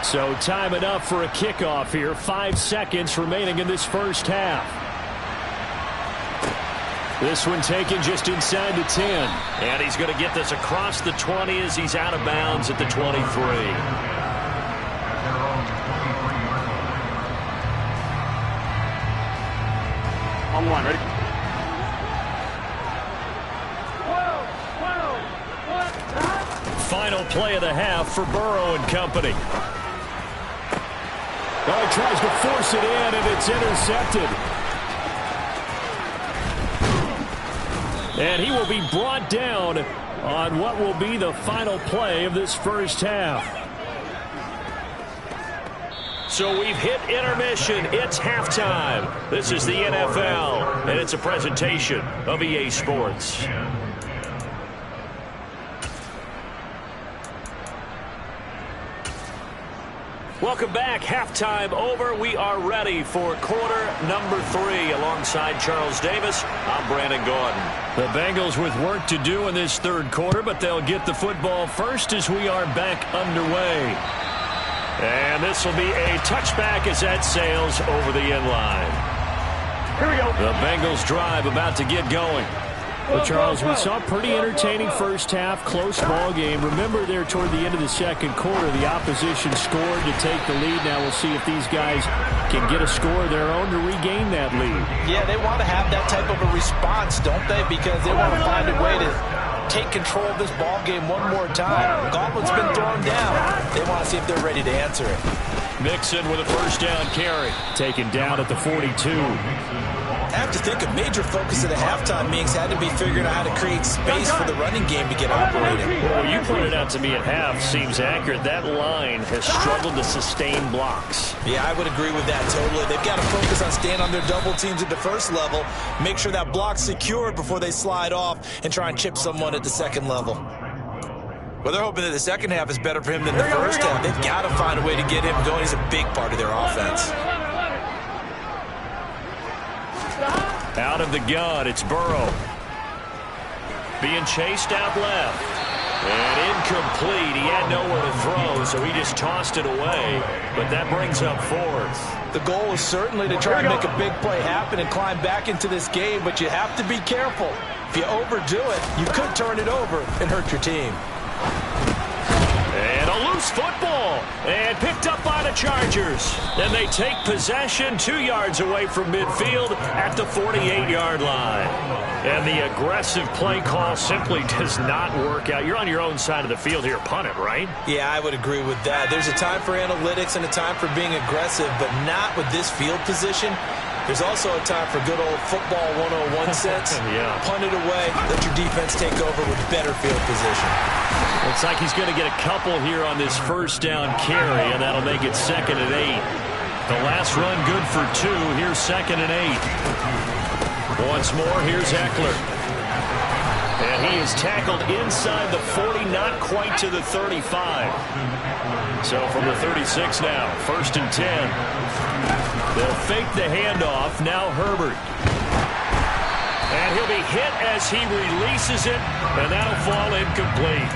So time enough for a kickoff here. 5 seconds remaining in this first half. This one taken just inside the 10. And he's going to get this across the 20 as he's out of bounds at the 23. On 1, ready? Final play of the half for Burrow and company. Oh, he tries to force it in, and it's intercepted. And he will be brought down on what will be the final play of this first half. So we've hit intermission. It's halftime. This is the NFL, and it's a presentation of EA Sports. Welcome back. Halftime over. We are ready for quarter number 3. Alongside Charles Davis, I'm Brandon Gordon. The Bengals with work to do in this third quarter, but they'll get the football first as we are back underway. And this will be a touchback as that sails over the end line. Here we go. The Bengals drive about to get going. Well, Charles, we saw a pretty entertaining first half, close ball game. Remember there toward the end of the second quarter, the opposition scored to take the lead. Now we'll see if these guys can get a score of their own to regain that lead. Yeah, they want to have that type of a response, don't they? Because they want to find a way to take control of this ball game one more time. Gauntlet's been thrown down. They want to see if they're ready to answer it. Mixon with a first down carry. Taken down at the 42. I have to think a major focus of the halftime meetings had to be figuring out how to create space for the running game to get operating. Well, you pointed out to me at half seems accurate. That line has struggled to sustain blocks. Yeah, I would agree with that totally. They've got to focus on staying on their double teams at the first level, make sure that block's secured before they slide off and try and chip someone at the second level. Well, they're hoping that the second half is better for him than the first half. They've got to find a way to get him going. He's a big part of their offense. Out of the gun, it's Burrow. Being chased out left. And incomplete. He had nowhere to throw, so he just tossed it away. But that brings up fourth. The goal is certainly to try and make a big play happen and climb back into this game, but you have to be careful. If you overdo it, you could turn it over and hurt your team. And a loose football. And picked up by the Chargers. Then they take possession 2 yards away from midfield at the 48-yard line. And the aggressive play call simply does not work out. You're on your own side of the field here. Punt it, right? Yeah, I would agree with that. There's a time for analytics and a time for being aggressive, but not with this field position. There's also a time for good old football 101 sense. Yeah. Punt it away, let your defense take over with better field position. Looks like he's going to get a couple here on this first down carry, and that'll make it 2nd and 8. The last run good for 2. Here's 2nd and 8. Once more, here's Eckler. And he is tackled inside the 40, not quite to the 35. So from the 36 now, 1st and 10. They'll fake the handoff. Now Herbert. And he'll be hit as he releases it, and that'll fall incomplete.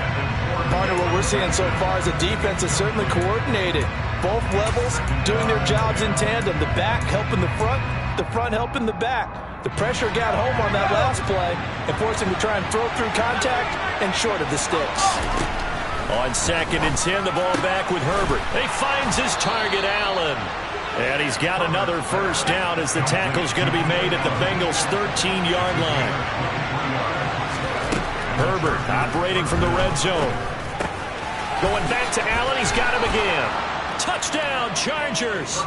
Partner, what we're seeing so far is the defense is certainly coordinated. Both levels doing their jobs in tandem. The back helping the front helping the back. The pressure got home on that last play and forced him to try and throw through contact and short of the sticks. On 2nd and 10, the ball back with Herbert. He finds his target, Allen. And he's got another first down as the tackle's going to be made at the Bengals' 13-yard line. Herbert operating from the red zone. Going back to Allen. He's got him again. Touchdown, Chargers.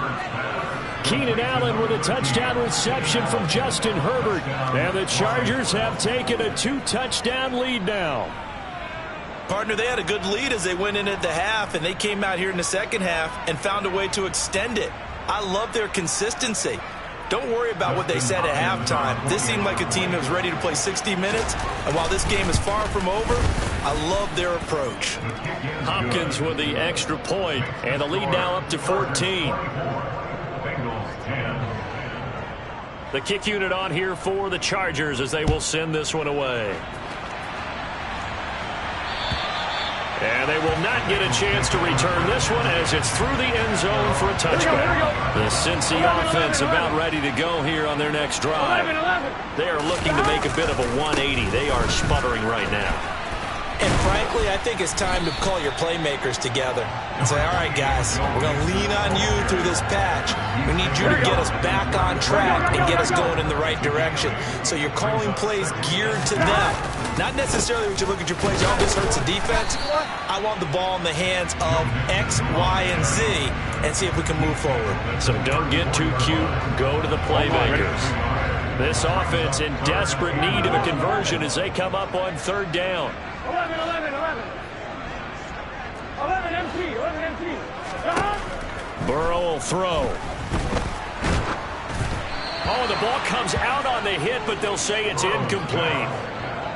Keenan Allen with a touchdown reception from Justin Herbert. And the Chargers have taken a 2-touchdown lead now. Partner, they had a good lead as they went in at the half, and they came out here in the second half and found a way to extend it. I love their consistency. Don't worry about what they said at halftime. This seemed like a team that was ready to play 60 minutes, and while this game is far from over, I love their approach. Hopkins with the extra point, and the lead now up to 14. The kick unit on here for the Chargers as they will send this one away. And they will not get a chance to return this one as it's through the end zone for a touchback. The Cincy offense about ready to go here on their next drive. They are looking to make a bit of a 180. They are sputtering right now. And frankly, I think it's time to call your playmakers together and say, all right, guys, we're going to lean on you through this patch. We need you to get us back on track and get us going in the right direction. So you're calling plays geared to them. Not necessarily when you look at your plays, oh, this hurts the defense. I want the ball in the hands of X, Y, and Z and see if we can move forward. So don't get too cute. Go to the playmakers. This offense in desperate need of a conversion as they come up on 3rd down. 11 empty. Burrow will throw. Oh, the ball comes out on the hit, but they'll say it's incomplete.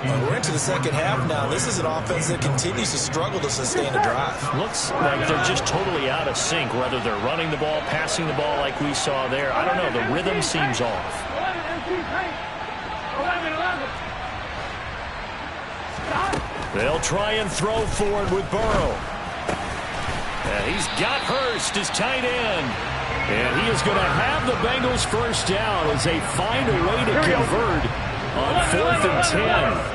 We're into the second half now. This is an offense that continues to struggle to sustain a drive. Looks like they're just totally out of sync, whether they're running the ball, passing the ball like we saw there. I don't know. The rhythm seems off. 11. They'll try and throw forward with Burrow. And he's got Hurst as tight end. And he is going to have the Bengals first down as they find a way to convert on 4th and 10.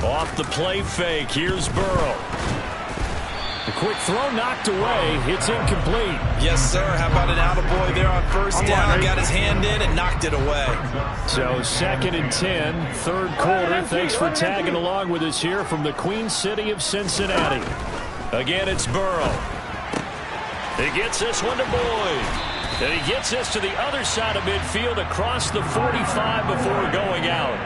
Off the play fake, here's Burrow. The quick throw knocked away. It's incomplete. Yes, sir. How about an attaboy there on first down? Got his hand in and knocked it away. So 2nd and 10, third quarter. Thanks for tagging along with us here from the Queen City of Cincinnati. Again, it's Burrow. He gets this one to Boyd. And he gets this to the other side of midfield across the 45 before going out.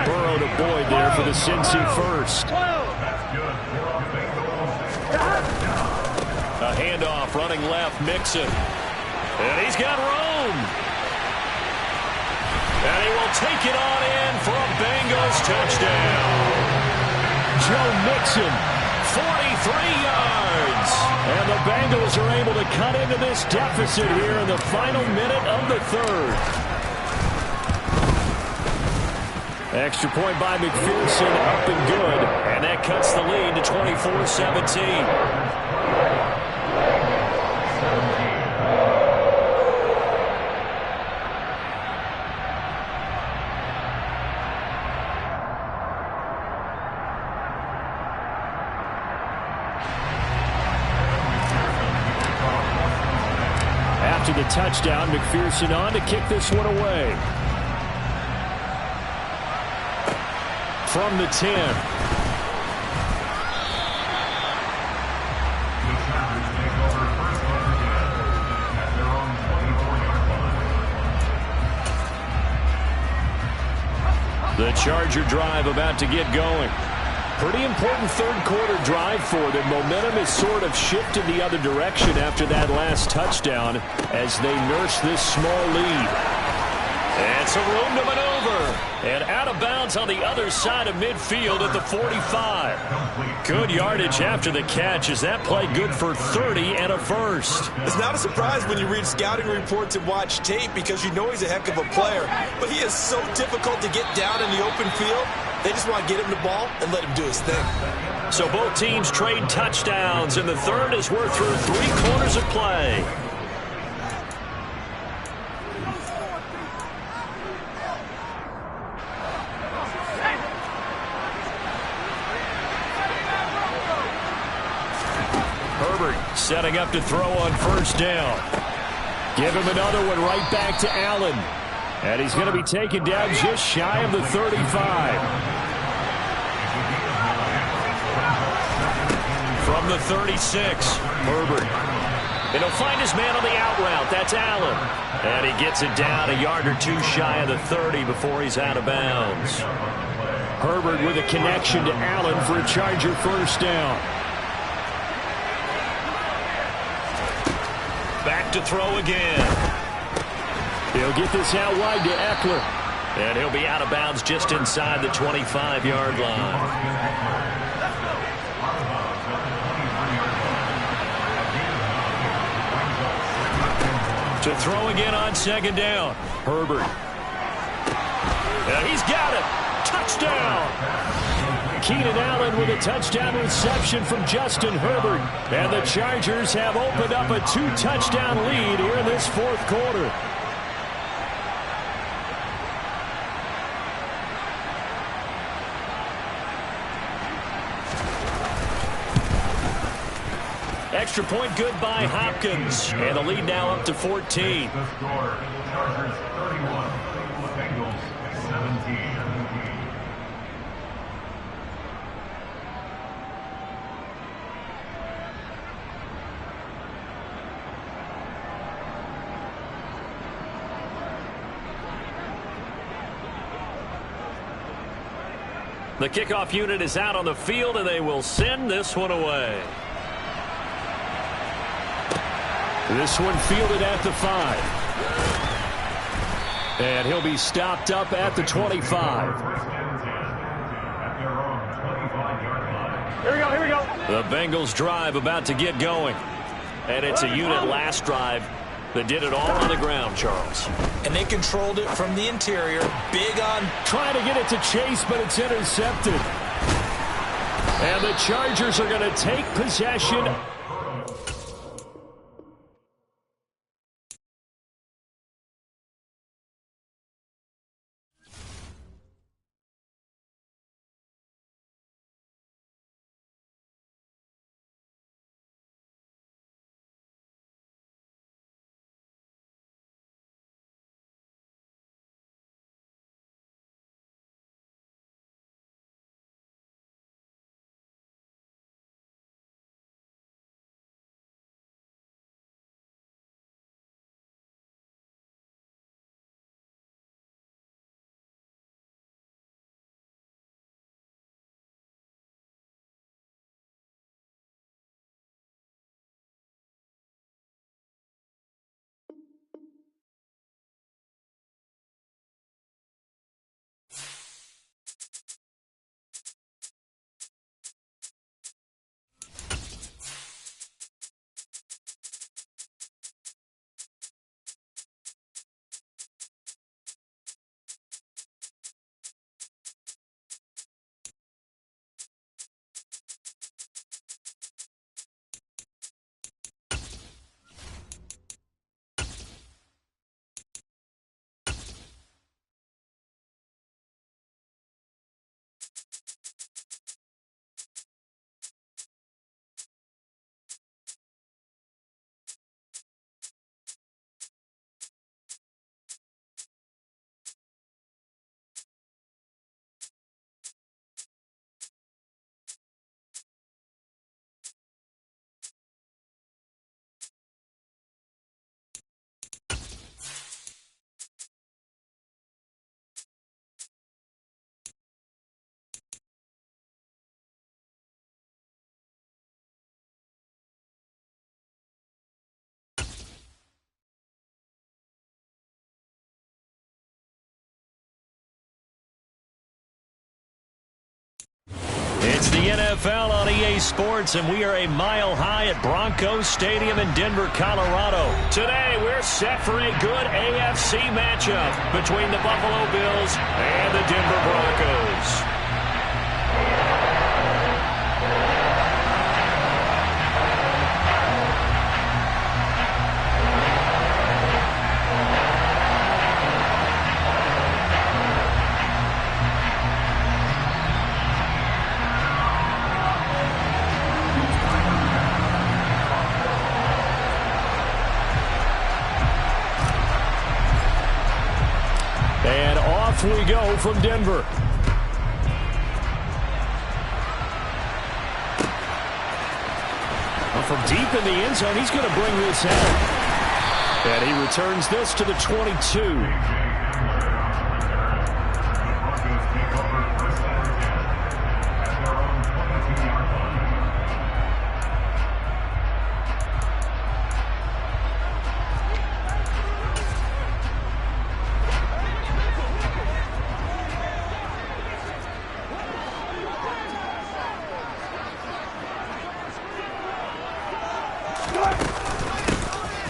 Burrow to Boyd there for the Cincy first. A handoff running left, Mixon. And he's got room. And he will take it on in for a Bengals touchdown. Joe Mixon, 43 yards. And the Bengals are able to cut into this deficit here in the final minute of the third. Extra point by McPherson, up and good. And that cuts the lead to 24-17. After the touchdown, McPherson on to kick this one away. From the 10. The Charger drive about to get going. Pretty important third quarter drive for them. Momentum has sort of shifted the other direction after that last touchdown as they nurse this small lead. And some room to maneuver. And out of bounds on the other side of midfield at the 45. Good yardage after the catch as that play good for 30 and a first. It's not a surprise when you read scouting reports and watch tape because you know he's a heck of a player. But he is so difficult to get down in the open field. They just want to get him the ball and let him do his thing. So both teams trade touchdowns, and the third as we're through 3 quarters of play. Herbert setting up to throw on first down. Give him another one right back to Allen. And he's going to be taken down just shy of the 35. From the 36, Herbert. And he'll find his man on the out route. That's Allen. And he gets it down a yard or two shy of the 30 before he's out of bounds. Herbert with a connection to Allen for a Charger first down. Back to throw again. He'll get this out wide to Eckler. And he'll be out of bounds just inside the 25-yard line. To throw again on second down. Herbert. And he's got it. Touchdown. Keenan Allen with a touchdown reception from Justin Herbert. And the Chargers have opened up a 2-touchdown lead here in this fourth quarter. Extra point good by Hopkins. And the lead now up to 14. The score, Chargers 31, Bengals 17. The kickoff unit is out on the field, and they will send this one away. This one fielded at the 5. And he'll be stopped up at the 25. Here we go. The Bengals drive about to get going. And it's a unit last drive that did it all on the ground, Charles. And they controlled it from the interior. Big on trying to get it to Chase, but it's intercepted. And the Chargers are going to take possession. It's the NFL on EA Sports, and we are a mile high at Broncos Stadium in Denver, Colorado. Today, we're set for a good AFC matchup between the Buffalo Bills and the Denver Broncos. We go from Denver. Well, from deep in the end zone, he's going to bring this out. And he returns this to the 22.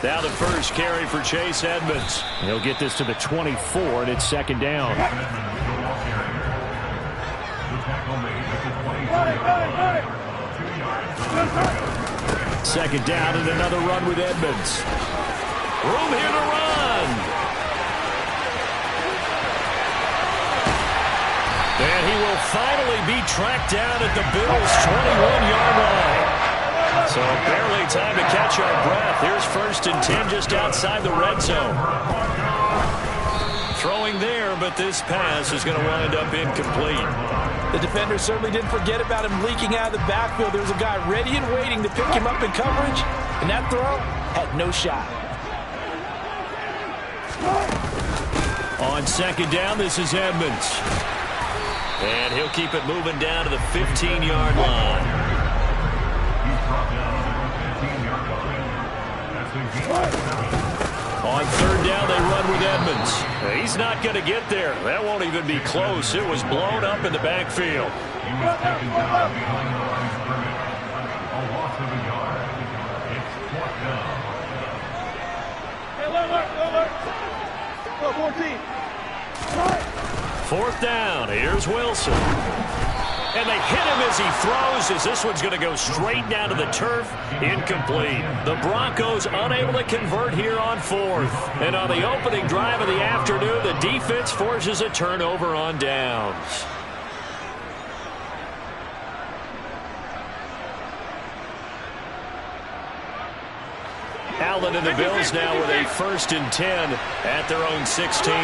Now the first carry for Chase Edmonds. He'll get this to the 24, and it's second down. Second down and another run with Edmonds. Room here to run. And he will finally be tracked down at the Bills' 21-yard line. So barely time to catch our breath. Here's 1st and 10 just outside the red zone. Throwing there, but this pass is going to wind up incomplete. The defender certainly didn't forget about him leaking out of the backfield. There was a guy ready and waiting to pick him up in coverage, and that throw had no shot. On second down, this is Edmonds. And he'll keep it moving down to the 15-yard line. On third down, they run with Edmonds. He's not going to get there. That won't even be close. It was blown up in the backfield. He was taken down behind the line of scrimmage. A loss of a yard. It's fourth down. Fourth down. Here's Wilson. And they hit him as he throws, as this one's going to go straight down to the turf. Incomplete. The Broncos unable to convert here on fourth. And on the opening drive of the afternoon, the defense forces a turnover on downs. Allen and the Bills now with a 1st and 10 at their own 16.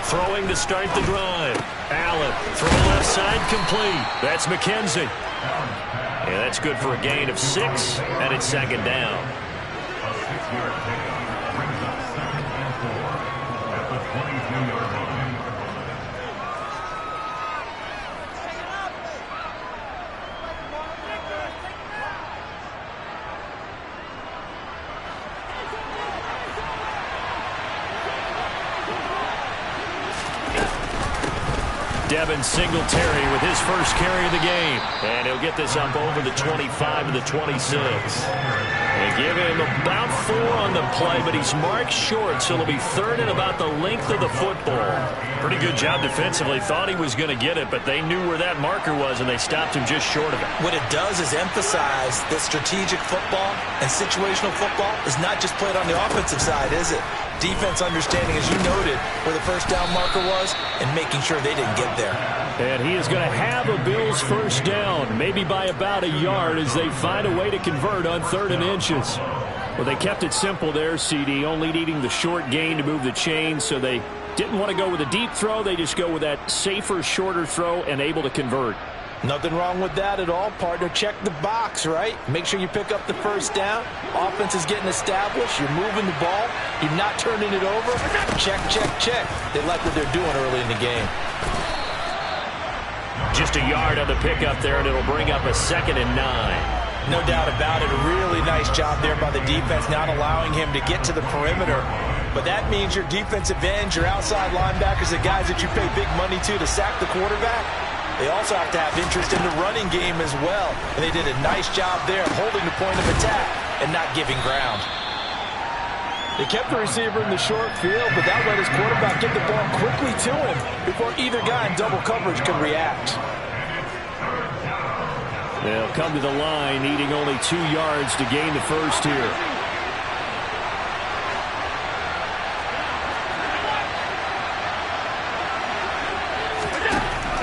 Throwing to start the drive. Allen, throw left side, complete. That's McKenzie. Yeah, that's good for a gain of 6, and it's 2nd down. A 6-yard pickup brings up 2nd and 4 at the 22-yard line. Devin Singletary with his first carry of the game. And he'll get this up over the 25 to the 26. They give him about 4 on the play, but he's marked short, so it'll be 3rd and about the length of the football. Pretty good job defensively. Thought he was going to get it, but they knew where that marker was, and they stopped him just short of it. What it does is emphasize that strategic football and situational football is not just played on the offensive side, is it? Defense understanding, as you noted, where the first down marker was and making sure they didn't get there. And he is going to have a Bills first down, maybe by about a yard, as they find a way to convert on 3rd and inches. Well, they kept it simple there, CD, only needing the short gain to move the chains, so they didn't want to go with a deep throw. They just go with that safer, shorter throw and able to convert. Nothing wrong with that at all, partner. Check the box, right? Make sure you pick up the first down. Offense is getting established. You're moving the ball. You're not turning it over. Check, check, check. They like what they're doing early in the game. Just a yard on the pickup there, and it'll bring up a 2nd and 9. No doubt about it. A really nice job there by the defense, not allowing him to get to the perimeter. But that means your defensive ends, your outside linebackers, the guys that you pay big money to sack the quarterback, they also have to have interest in the running game as well. And they did a nice job there holding the point of attack and not giving ground. They kept the receiver in the short field, but that let his quarterback get the ball quickly to him before either guy in double coverage could react. They'll come to the line, needing only 2 yards to gain the first here.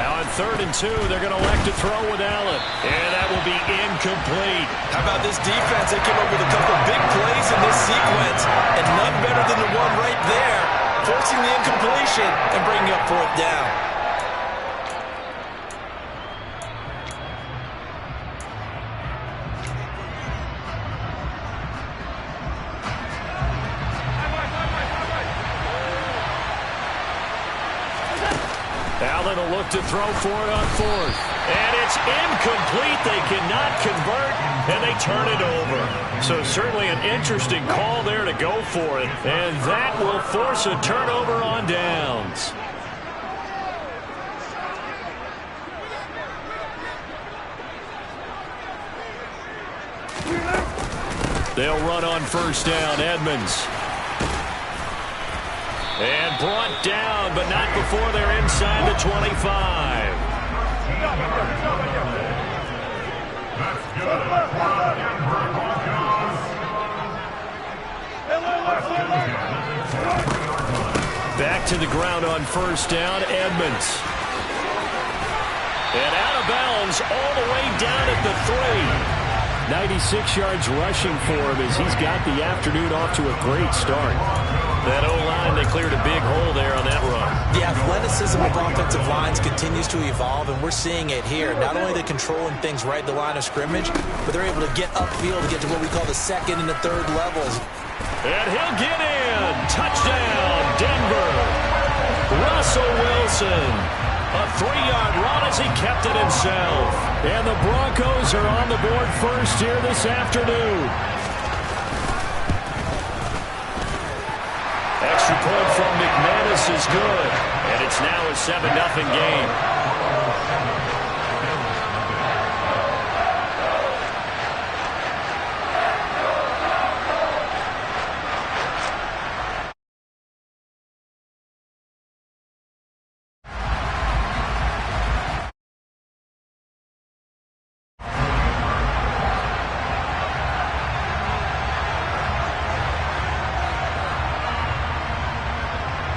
Now on 3rd and 2, they're going to elect to throw with Allen. And that will be incomplete. How about this defense? They came up with a couple of big plays in this sequence, and none better than the one right there, forcing the incompletion and bringing up 4th down. Allen will look to throw for it on 4th. And it's incomplete. They cannot convert, and they turn it over. So certainly an interesting call there to go for it. And that will force a turnover on downs. They'll run on 1st down. Edmonds. And brought down, but not before they're inside the 25. Back to the ground on 1st down, Edmonds. And out of bounds all the way down at the 3. 96 yards rushing for him as he's got the afternoon off to a great start. That O-line, they cleared a big hole there on that run. The athleticism of offensive lines continues to evolve, and we're seeing it here. Not only are they controlling things right at the line of scrimmage, but they're able to get upfield to get to what we call the 2nd and the 3rd levels. And he'll get in. Touchdown, Denver. Russell Wilson. A 3-yard run as he kept it himself. And the Broncos are on the board first here this afternoon. extra point from McManus is good. And it's now a 7-0 game.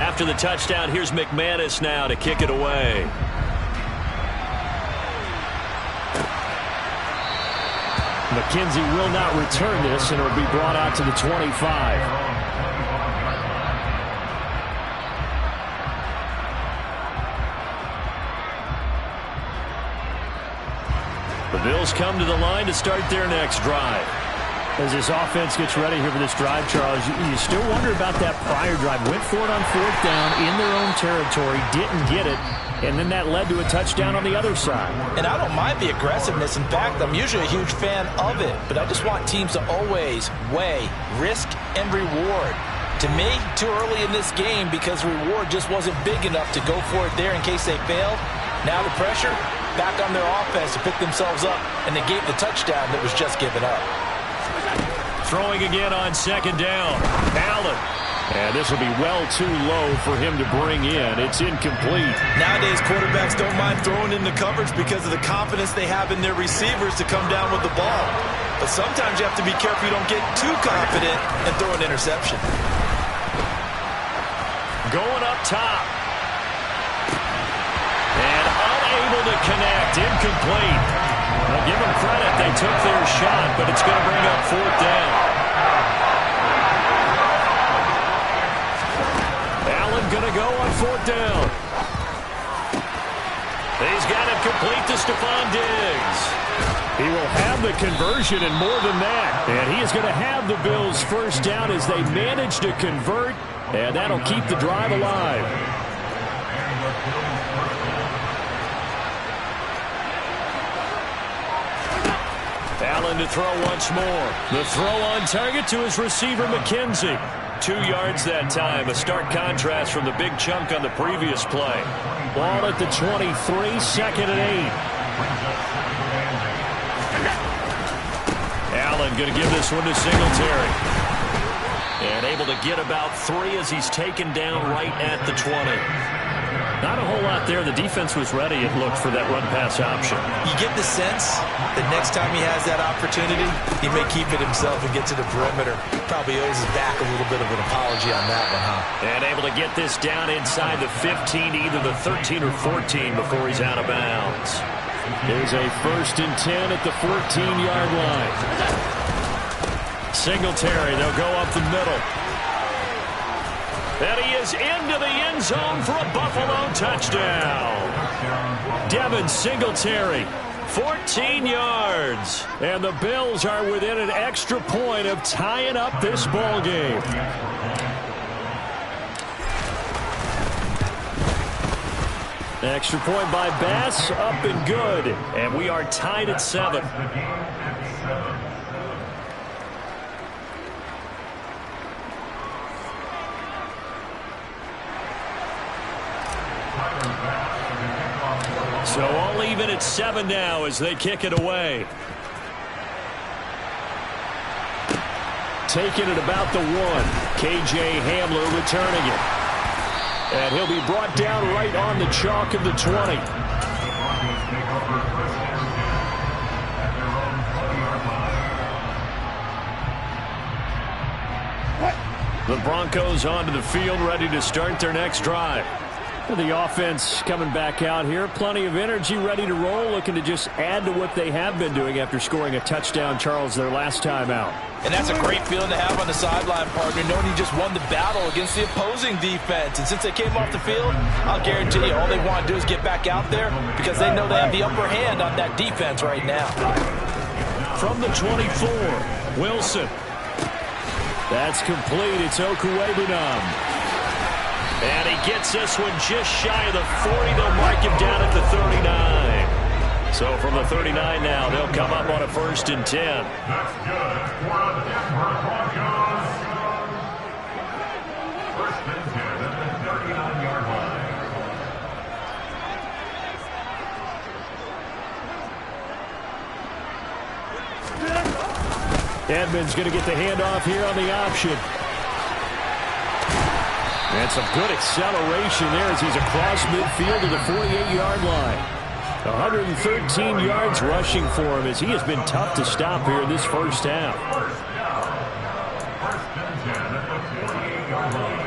After the touchdown, here's McManus now to kick it away. McKenzie will not return this, and it will be brought out to the 25. The Bills come to the line to start their next drive. As this offense gets ready here for this drive, Charles, you still wonder about that prior drive. Went for it on 4th down in their own territory, didn't get it, and then that led to a touchdown on the other side. And I don't mind the aggressiveness. In fact, I'm usually a huge fan of it, but I just want teams to always weigh risk and reward. To me, too early in this game because reward just wasn't big enough to go for it there in case they failed. Now the pressure back on their offense to pick themselves up and negate the touchdown that was just given up. Throwing again on 2nd down. Allen. And this will be well too low for him to bring in. It's incomplete. Nowadays, quarterbacks don't mind throwing into coverage because of the confidence they have in their receivers to come down with the ball. But sometimes you have to be careful you don't get too confident and throw an interception. Going up top. And unable to connect. Incomplete. Now give them credit. They took their shot, but it's going to bring up 4th down. Allen going to go on 4th down. He's got it complete to Stephon Diggs. He will have the conversion and more than that. And he is going to have the Bills' first down as they manage to convert. And that'll keep the drive alive. Allen to throw once more. The throw on target to his receiver, McKenzie. 2 yards that time. A stark contrast from the big chunk on the previous play. Ball at the 23, 2nd and 8. Allen going to give this one to Singletary. And able to get about 3 as he's taken down right at the 20. Not a whole lot there. The defense was ready, it looked, for that run-pass option. You get the sense that next time he has that opportunity, he may keep it himself and get to the perimeter. Probably owes his back a little bit of an apology on that one, huh? And able to get this down inside the 15, either the 13 or 14 before he's out of bounds. There's a 1st and 10 at the 14-yard line. Singletary, they'll go up the middle. And he is into the end zone for a Buffalo touchdown. Devin Singletary, 14 yards. And the Bills are within an extra point of tying up this ball game. Extra point by Bass, up and good. And we are tied at 7. So all even at 7 now as they kick it away. Taking it about the 1. K.J. Hamler returning it. And he'll be brought down right on the chalk of the 20. The Broncos onto the field, ready to start their next drive. The offense coming back out here. Plenty of energy, ready to roll, looking to just add to what they have been doing after scoring a touchdown, Charles, their last time out. And that's a great feeling to have on the sideline, partner, knowing you just won the battle against the opposing defense. And since they came off the field, I'll guarantee you all they want to do is get back out there because they know they have the upper hand on that defense right now. From the 24, Wilson. That's complete. It's Okuwebunam. And he gets this one just shy of the 40. They'll mark him down at the 39. So from the 39 now, they'll come up on a 1st and 10. That's good for the Denver Broncos. 1st and Edmonds going to get the handoff here on the option. And some good acceleration there as he's across midfield to the 48-yard line. 113 yards rushing for him as he has been tough to stop here in this first half. First and 10 at the 48-yard line.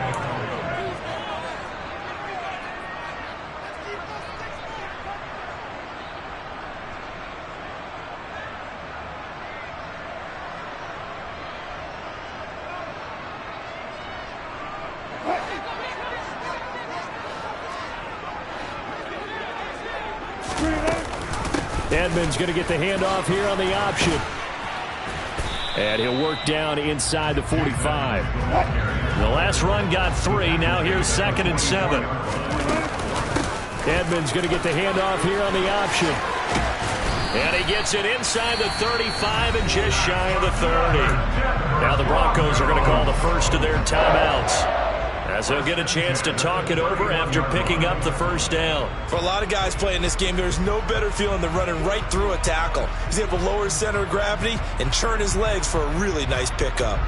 Edmonds going to get the handoff here on the option. And he'll work down inside the 45. The last run got 3. Now here's 2nd and 7. Edmonds going to get the handoff here on the option. And he gets it inside the 35 and just shy of the 30. Now the Broncos are going to call the first of their timeouts, as they'll get a chance to talk it over after picking up the first down. For a lot of guys playing this game, there's no better feeling than running right through a tackle. He's able to lower his center of gravity and churn his legs for a really nice pickup.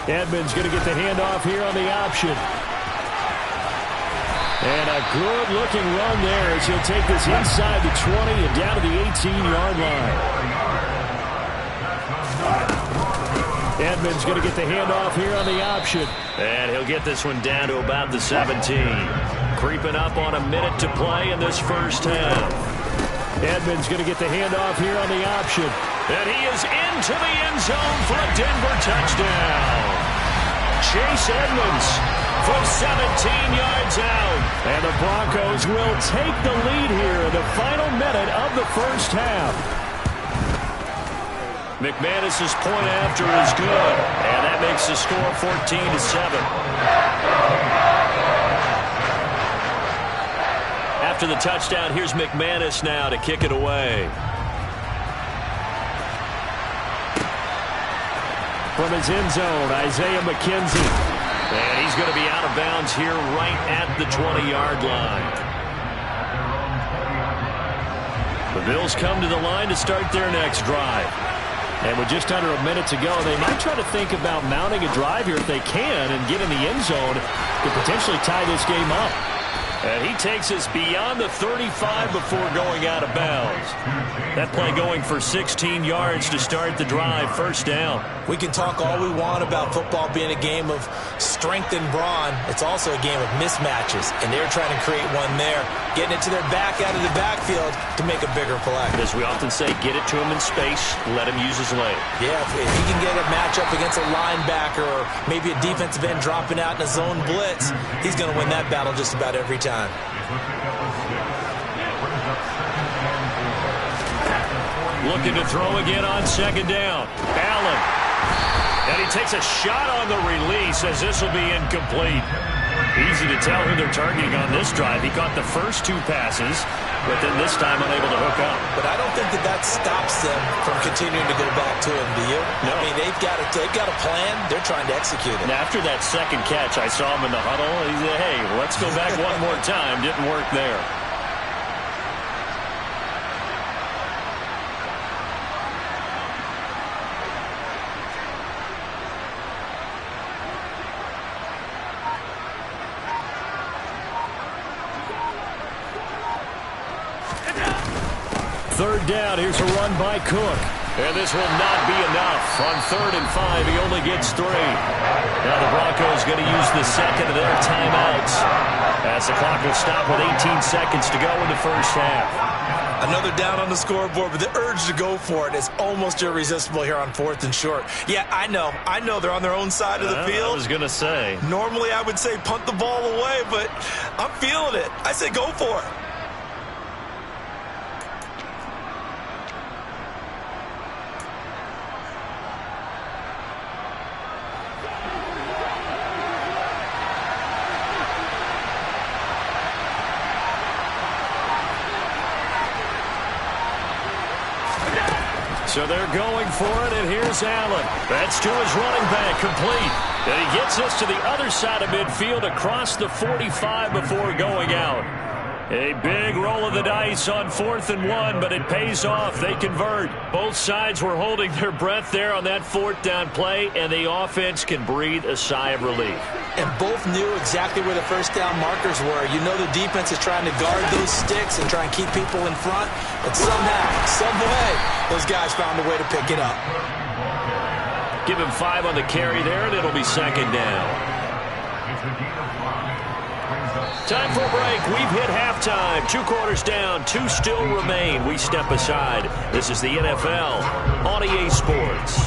Edmonds going to get the handoff here on the option. And a good-looking run there as he'll take this inside the 20 and down to the 18-yard line. Edmonds going to get the handoff here on the option. And he'll get this one down to about the 17. Creeping up on a minute to play in this first half. Edmonds going to get the handoff here on the option. And he is into the end zone for a Denver touchdown. Chase Edmonds from 17 yards out. And the Broncos will take the lead here in the final minute of the first half. McManus's point after is good, and that makes the score 14-7. After the touchdown, here's McManus now to kick it away. From his end zone, Isaiah McKenzie. And he's going to be out of bounds here right at the 20-yard line. The Bills come to the line to start their next drive. And with just under a minute to go, they might try to think about mounting a drive here if they can and get in the end zone to potentially tie this game up. And he takes us beyond the 35 before going out of bounds. That play going for 16 yards to start the drive, first down. We can talk all we want about football being a game of strength and brawn. It's also a game of mismatches, and they're trying to create one there, getting it to their back out of the backfield to make a bigger play. As we often say, get it to him in space, let him use his leg. Yeah, if he can get a matchup against a linebacker or maybe a defensive end dropping out in a zone blitz, he's going to win that battle just about every time. Looking to throw again on second down. Allen. And he takes a shot on the release as this will be incomplete. Easy to tell who they're targeting on this drive. He caught the first 2 passes, but then this time unable to hook up. But I don't think that stops them from continuing to go back to him, do you? No. I mean, they've got a plan. They're trying to execute it. And after that second catch, I saw him in the huddle. He said, hey, let's go back one more time. Didn't work there. Third down, here's a run by Cook. And this will not be enough. On 3rd and 5, he only gets 3. Now the Broncos going to use the second of their timeouts, as the clock will stop with 18 seconds to go in the first half. Another down on the scoreboard, but the urge to go for it is almost irresistible here on 4th and short. Yeah, I know they're on their own side of the field. I was going to say. Normally I would say punt the ball away, but I'm feeling it. I say go for it. So they're going for it, and here's Allen. That's to his running back, complete. And he gets us to the other side of midfield across the 45 before going out. A big roll of the dice on 4th and 1, but it pays off. They convert. Both sides were holding their breath there on that 4th down play, and the offense can breathe a sigh of relief. And both knew exactly where the first down markers were. You know the defense is trying to guard those sticks and try and keep people in front. And somehow, some way, those guys found a way to pick it up. Give him 5 on the carry there, and it'll be 2nd down. Time for a break. We've hit halftime. 2 quarters down. 2 still remain. We step aside. This is the NFL on EA Sports.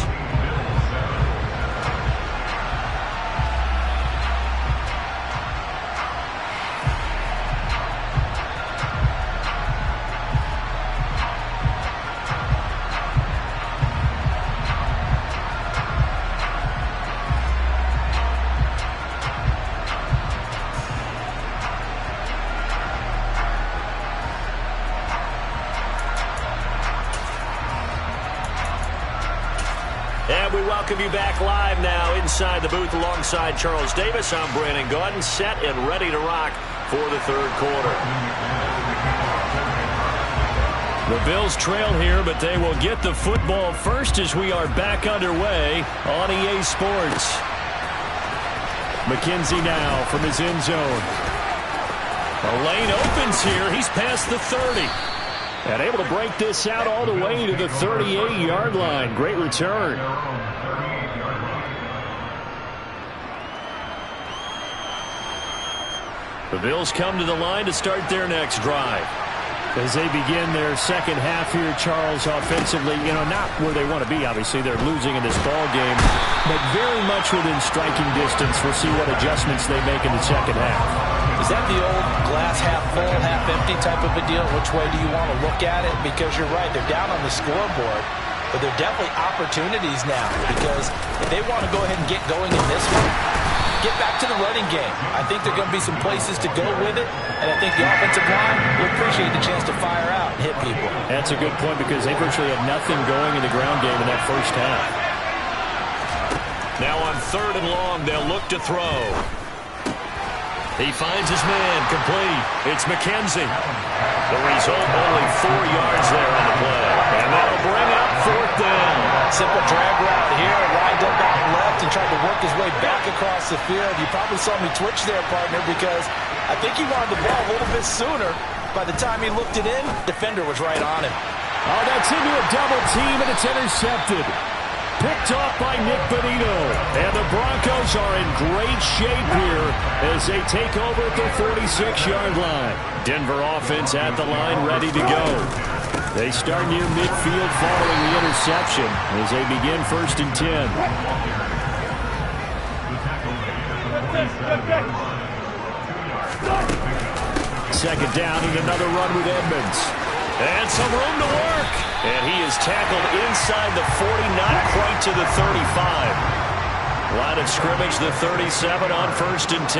And we welcome you back live now inside the booth alongside Charles Davis. I'm Brandon Gaudin, set and ready to rock for the 3rd quarter. The Bills trail here, but they will get the football first as we are back underway on EA Sports. McKenzie now from his end zone. A lane opens here. He's past the 30. And able to break this out all the way to the 38-yard line. Great return. The Bills come to the line to start their next drive. As they begin their second half here, Charles, offensively, not where they want to be, obviously. They're losing in this ball game, but very much within striking distance. We'll see what adjustments they make in the second half. Is that the old glass half full, half empty type of a deal? Which way do you want to look at it? Because you're right, they're down on the scoreboard, but they're definitely opportunities now, because if they want to go ahead and get going in this one, get back to the running game. I think there are going to be some places to go with it, and I think the offensive line will appreciate the chance to fire out and hit people. That's a good point, because they virtually had nothing going in the ground game in that first half. Now on 3rd and long, they'll look to throw. He finds his man, complete. It's McKenzie. The result, only 4 yards there on the play. And that'll bring up 4th down. Simple drag route here. Lined up out left and tried to work his way back across the field. You probably saw me twitch there, partner, because I think he wanted the ball a little bit sooner. By the time he looked it in, defender was right on him. Oh, that's into a double team, and it's intercepted. Picked off by Nick Bonito. And the Broncos are in great shape here as they take over at the 46-yard line. Denver offense at the line, ready to go. They start near midfield following the interception as they begin 1st and 10. Second down and another run with Edmonds. And some room to work. And he is tackled inside the 40, not quite to the 35. Line of scrimmage, the 37 on 1st and 10.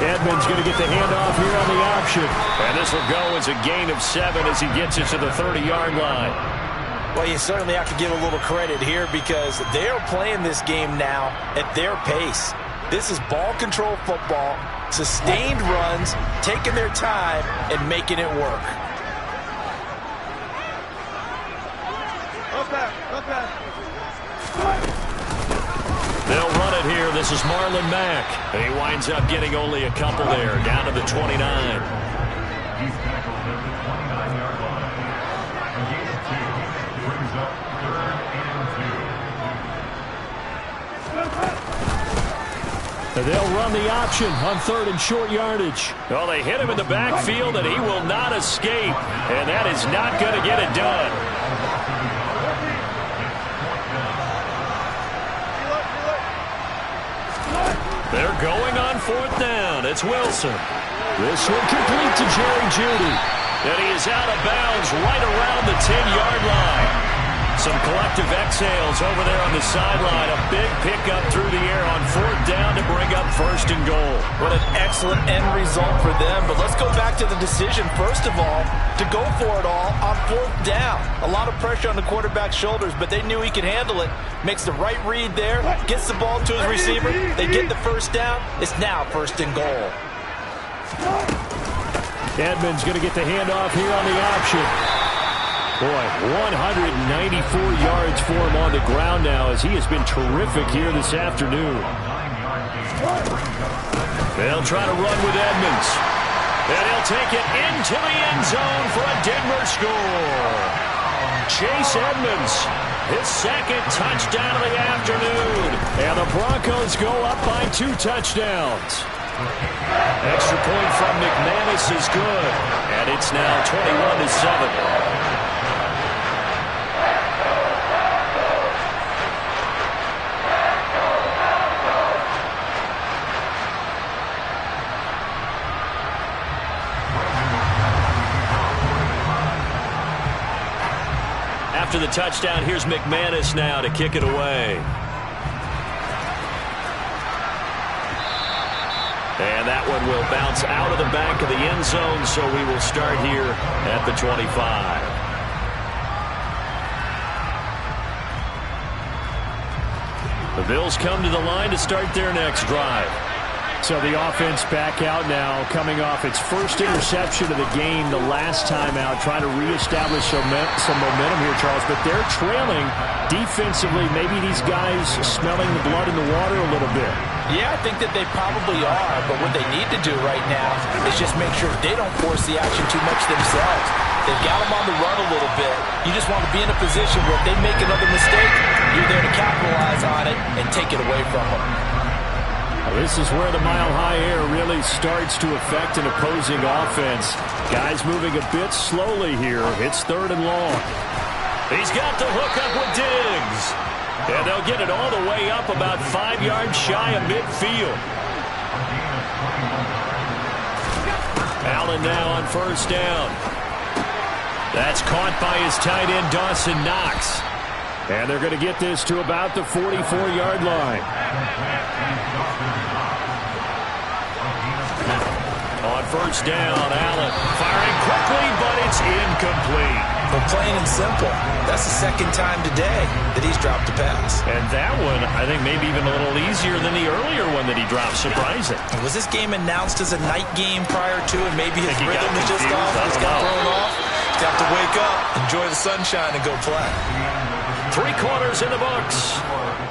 Edmonds going to get the handoff here on the option. And this will go as a gain of 7 as he gets it to the 30-yard line. Well, you certainly have to give a little credit here because they are playing this game now at their pace. This is ball control football, sustained runs, taking their time, and making it work. They'll run it here. This is Marlon Mack. And he winds up getting only a couple there, down to the 29. He's tackled at the 29-yard line. A gain of 2 brings up 3rd and 2. They'll run the option on 3rd and short yardage. Well, they hit him in the backfield, and he will not escape. And that is not going to get it done. They're going on 4th down. It's Wilson. This one complete to Jerry Jeudy. And he is out of bounds right around the 10-yard line. Some collective exhales over there on the sideline. A big pickup through the air on 4th down to bring up 1st and goal. What an excellent end result for them. But let's go back to the decision, first of all, to go for it all on 4th down. A lot of pressure on the quarterback's shoulders, but they knew he could handle it. Makes the right read there, gets the ball to his receiver. They get the 1st down. It's now 1st and goal. Edmonds going to get the handoff here on the option. Boy, 194 yards for him on the ground now as he has been terrific here this afternoon. They'll try to run with Edmonds. And he'll take it into the end zone for a Denver score. Chase Edmonds, his second touchdown of the afternoon. And the Broncos go up by 2 touchdowns. Extra point from McManus is good. And it's now 21-7. After the touchdown, here's McManus now to kick it away. And that one will bounce out of the back of the end zone, so we will start here at the 25. The Bills come to the line to start their next drive. So the offense back out now, coming off its first interception of the game the last time out, trying to reestablish some momentum here, Charles. But they're trailing defensively. Maybe these guys smelling the blood in the water a little bit. Yeah, I think that they probably are. But what they need to do right now is just make sure they don't force the action too much themselves. They've got them on the run a little bit. You just want to be in a position where if they make another mistake, you're there to capitalize on it and take it away from them. This is where the mile-high air really starts to affect an opposing offense. Guys moving a bit slowly here. It's 3rd and long. He's got the hook up with Diggs. And they'll get it all the way up about 5 yards shy of midfield. Allen now on 1st down. That's caught by his tight end, Dawson Knox. And they're going to get this to about the 44-yard line. On 1st down, Allen firing quickly, but it's incomplete. But plain and simple, that's the 2nd time today that he's dropped a pass. And that one, I think, maybe even a little easier than the earlier one that he dropped. Surprising. Was this game announced as a night game prior to, and maybe his rhythm is just off? Just got thrown off. He's got to wake up, enjoy the sunshine, and go play. 3 quarters in the books.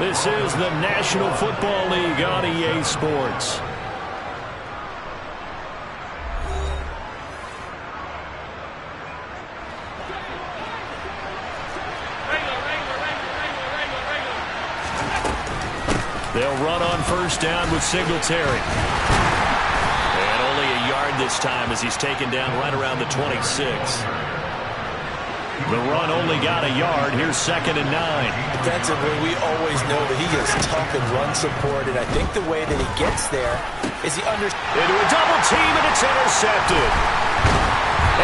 This is the National Football League on EA Sports. They'll run on 1st down with Singletary. And only a yard this time as he's taken down right around the 26. The run only got a yard. Here's 2nd and 9. Defensively, we always know that he is tough and run supported. I think the way that he gets there is he into a double team, and it's intercepted.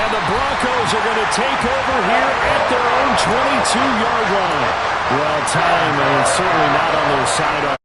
And the Broncos are going to take over here at their own 22-yard line. Well, time is certainly not on their side.